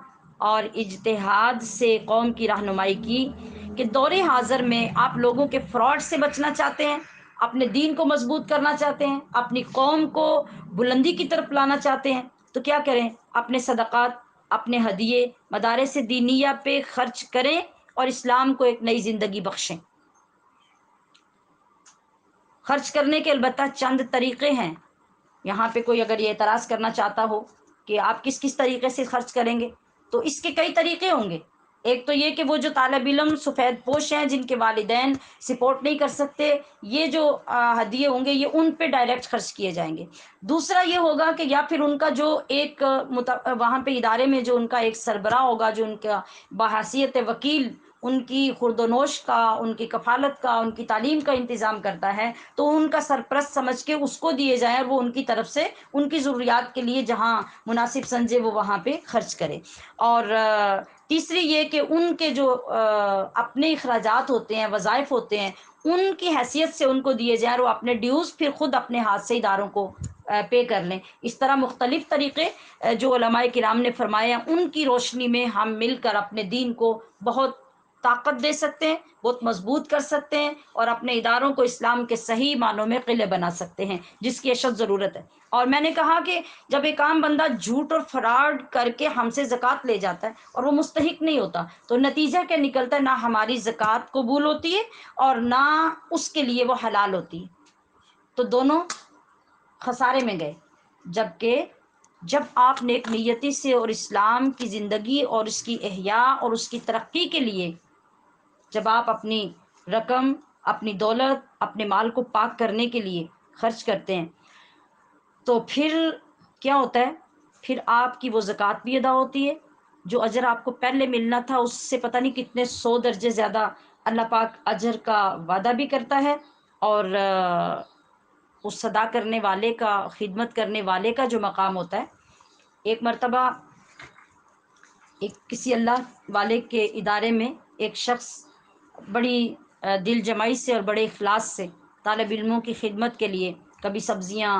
اور اجتہاد سے قوم کی رہنمائی کی کہ دور حاضر میں آپ لوگوں کے فراڈ سے بچنا چاہتے ہیں، اپنے دین کو مضبوط کرنا چاہتے ہیں، اپنی قوم کو بلندی کی طرف لانا چاہتے ہیں، تو کیا کریں؟ اپنے صدقات، اپنے ہدیے مدارس دینیہ پہ خرچ کریں اور اسلام کو ایک نئی زندگی بخشیں۔ خرچ کرنے کے البتہ چند طریقے ہیں۔ یہاں پہ کوئی اگر یہ اعتراض کرنا چاہتا ہو کہ آپ کس کس طریقے سے خرچ کریں گے، تو اس کے کئی طریقے ہوں گے۔ ایک تو یہ کہ وہ جو طالب علم سفید پوش ہیں، جن کے والدین سپورٹ نہیں کر سکتے، یہ جو ہدیے ہوں گے یہ ان پہ ڈائریکٹ خرچ کیے جائیں گے۔ دوسرا یہ ہوگا کہ یا پھر ان کا جو ایک وہاں پہ ادارے میں جو ان کا ایک سربراہ ہوگا، جو ان کا بحیثیت وکیل ان کی خورد و نوش کا، ان کی کفالت کا، ان کی تعلیم کا انتظام کرتا ہے، تو ان کا سرپرست سمجھ کے اس کو دیے جائیں اور وہ ان کی طرف سے ان کی ضروریات کے لیے جہاں مناسب سمجھے وہ وہاں پہ خرچ کرے۔ اور تیسری یہ کہ ان کے جو اپنے اخراجات ہوتے ہیں، وظائف ہوتے ہیں، ان کی حیثیت سے ان کو دیے جائیں اور وہ اپنے ڈیوز پھر خود اپنے ہاتھ سے اداروں کو پے کر لیں۔ اس طرح مختلف طریقے جو علماء کرام نے فرمائے ہیں، ان کی روشنی میں ہم مل کر اپنے دین کو بہت طاقت دے سکتے ہیں، بہت مضبوط کر سکتے ہیں اور اپنے اداروں کو اسلام کے صحیح معنوں میں قلعے بنا سکتے ہیں، جس کی اشد ضرورت ہے۔ اور میں نے کہا کہ جب ایک عام بندہ جھوٹ اور فراڈ کر کے ہم سے زکوٰۃ لے جاتا ہے اور وہ مستحق نہیں ہوتا، تو نتیجہ کیا نکلتا ہے؟ نہ ہماری زکوٰۃ قبول ہوتی ہے اور نہ اس کے لیے وہ حلال ہوتی ہے، تو دونوں خسارے میں گئے۔ جبکہ جب آپ نیک نیتی سے اور اسلام کی زندگی اور اس کی احیاء اور اس کی ترقی کے لیے جب آپ اپنی رقم، اپنی دولت، اپنے مال کو پاک کرنے کے لیے خرچ کرتے ہیں، تو پھر کیا ہوتا ہے؟ پھر آپ کی وہ زکوٰۃ بھی ادا ہوتی ہے، جو اجر آپ کو پہلے ملنا تھا اس سے پتہ نہیں کتنے 100 درجے زیادہ اللہ پاک اجر کا وعدہ بھی کرتا ہے۔ اور اس صدا کرنے والے کا، خدمت کرنے والے کا جو مقام ہوتا ہے، ایک مرتبہ ایک کسی اللہ والے کے ادارے میں ایک شخص بڑی دل جمعی سے اور بڑے اخلاص سے طالب علموں کی خدمت کے لیے کبھی سبزیاں،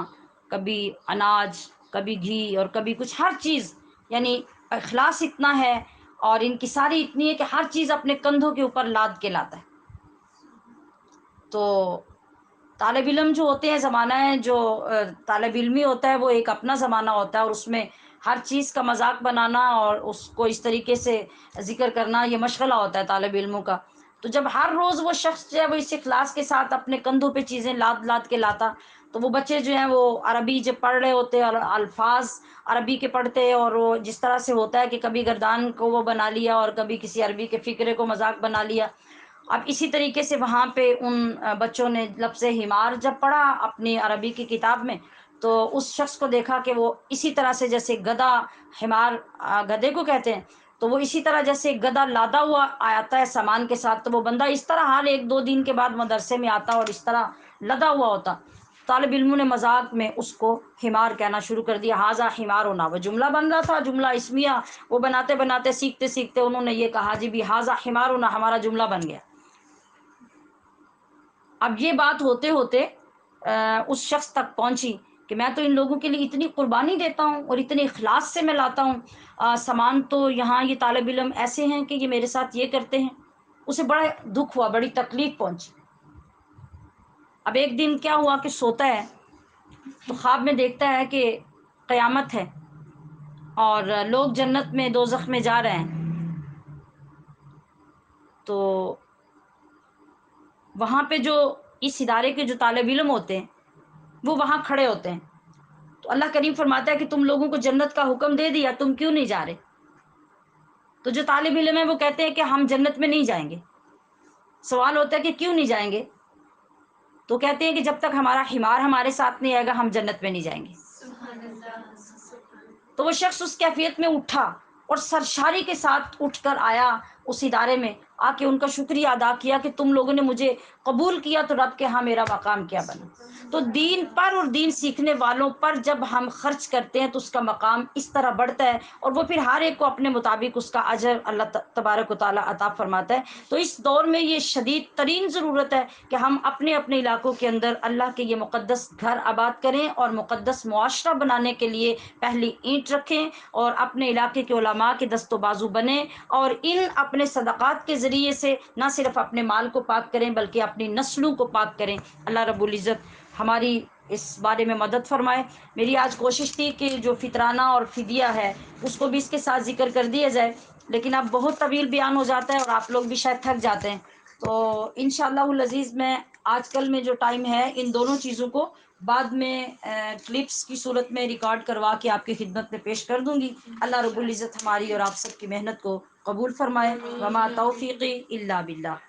کبھی اناج، کبھی گھی اور کبھی کچھ، ہر چیز، یعنی اخلاص اتنا ہے اور انکساری اتنی ہے کہ ہر چیز اپنے کندھوں کے اوپر لاد کے لاتا ہے۔ تو طالب علم جو ہوتے ہیں، زمانہ ہے جو طالب علمی ہوتا ہے وہ ایک اپنا زمانہ ہوتا ہے، اور اس میں ہر چیز کا مذاق بنانا اور اس کو اس طریقے سے ذکر کرنا یہ مشغلہ ہوتا ہے طالب علموں کا۔ تو جب ہر روز وہ شخص جو ہے وہ اس اخلاص کے ساتھ اپنے کندھوں پہ چیزیں لاد لاد کے لاتا، تو وہ بچے جو ہیں وہ عربی جب پڑھ رہے ہوتے اور الفاظ عربی کے پڑھتے، اور وہ جس طرح سے ہوتا ہے کہ کبھی گردان کو وہ بنا لیا اور کبھی کسی عربی کے فقرے کو مذاق بنا لیا۔ اب اسی طریقے سے وہاں پہ ان بچوں نے لفظ حمار جب پڑھا اپنی عربی کی کتاب میں، تو اس شخص کو دیکھا کہ وہ اسی طرح سے جیسے گدھا، حمار گدھے کو کہتے ہیں، تو وہ اسی طرح جیسے گدھا لادا ہوا آتا ہے سامان کے ساتھ، تو وہ بندہ اس طرح حال 1-2 دن کے بعد مدرسے میں آتا اور اس طرح لدا ہوا ہوتا۔ طالب علموں نے مذاق میں اس کو حمار کہنا شروع کر دیا، ھذا حمار ہونا، وہ جملہ بن رہا تھا، جملہ اسمیہ، وہ بناتے بناتے سیکھتے سیکھتے انہوں نے یہ کہا جی بھی ھذا حمار ہونا، ہمارا جملہ بن گیا۔ اب یہ بات ہوتے ہوتے اس شخص تک پہنچی کہ میں تو ان لوگوں کے لیے اتنی قربانی دیتا ہوں اور اتنے اخلاص سے میں لاتا ہوں سامان، تو یہاں یہ طالب علم ایسے ہیں کہ یہ میرے ساتھ یہ کرتے ہیں۔ اسے بڑا دکھ ہوا، بڑی تکلیف پہنچی۔ اب ایک دن کیا ہوا کہ سوتا ہے تو خواب میں دیکھتا ہے کہ قیامت ہے اور لوگ جنت میں، دوزخ میں جا رہے ہیں، تو وہاں پہ جو اس ادارے کے جو طالب علم ہوتے ہیں وہ وہاں کھڑے ہوتے ہیں، تو اللہ کریم فرماتا ہے کہ تم لوگوں کو جنت کا حکم دے دیا، تم کیوں نہیں جا رہے؟ تو جو طالب علم ہیں وہ کہتے ہیں کہ ہم جنت میں نہیں جائیں گے۔ سوال ہوتا ہے کہ کیوں نہیں جائیں گے؟ تو کہتے ہیں کہ جب تک ہمارا حمار ہمارے ساتھ نہیں آئے گا ہم جنت میں نہیں جائیں گے۔ تو وہ شخص اس کیفیت میں اٹھا اور سرشاری کے ساتھ اٹھ کر آیا اس ادارے میں، آ کے ان کا شکریہ ادا کیا کہ تم لوگوں نے مجھے قبول کیا تو رب کے ہاں میرا مقام کیا بنا۔ تو دین پر اور دین سیکھنے والوں پر جب ہم خرچ کرتے ہیں تو اس کا مقام اس طرح بڑھتا ہے، اور وہ پھر ہر ایک کو اپنے مطابق اس کا اجر اللہ تبارک و تعالیٰ عطا فرماتا ہے۔ تو اس دور میں یہ شدید ترین ضرورت ہے کہ ہم اپنے اپنے علاقوں کے اندر اللہ کے یہ مقدس گھر آباد کریں اور مقدس معاشرہ بنانے کے لیے پہلی اینٹ رکھیں، اور اپنے علاقے کے علماء کے دست و بازو بنیں، اور ان اپنے صدقات کے ذریعے سے نہ صرف اپنے مال کو پاک کریں بلکہ اپنی نسلوں کو پاک کریں۔ اللہ رب العزت ہماری اس بارے میں مدد فرمائے۔ میری آج کوشش تھی کہ جو فطرانہ اور فدیہ ہے اس کو بھی اس کے ساتھ ذکر کر دیا جائے، لیکن اب بہت طویل بیان ہو جاتا ہے اور آپ لوگ بھی شاید تھک جاتے ہیں، تو انشاءاللہ العزیز میں آج کل میں جو ٹائم ہے ان دونوں چیزوں کو بعد میں کلپس کی صورت میں ریکارڈ کروا کے آپ کی خدمت میں پیش کر دوں گی۔ اللہ رب العزت ہماری اور آپ سب کی محنت کو قبول فرمائے۔ وما توفیقی الا باللہ۔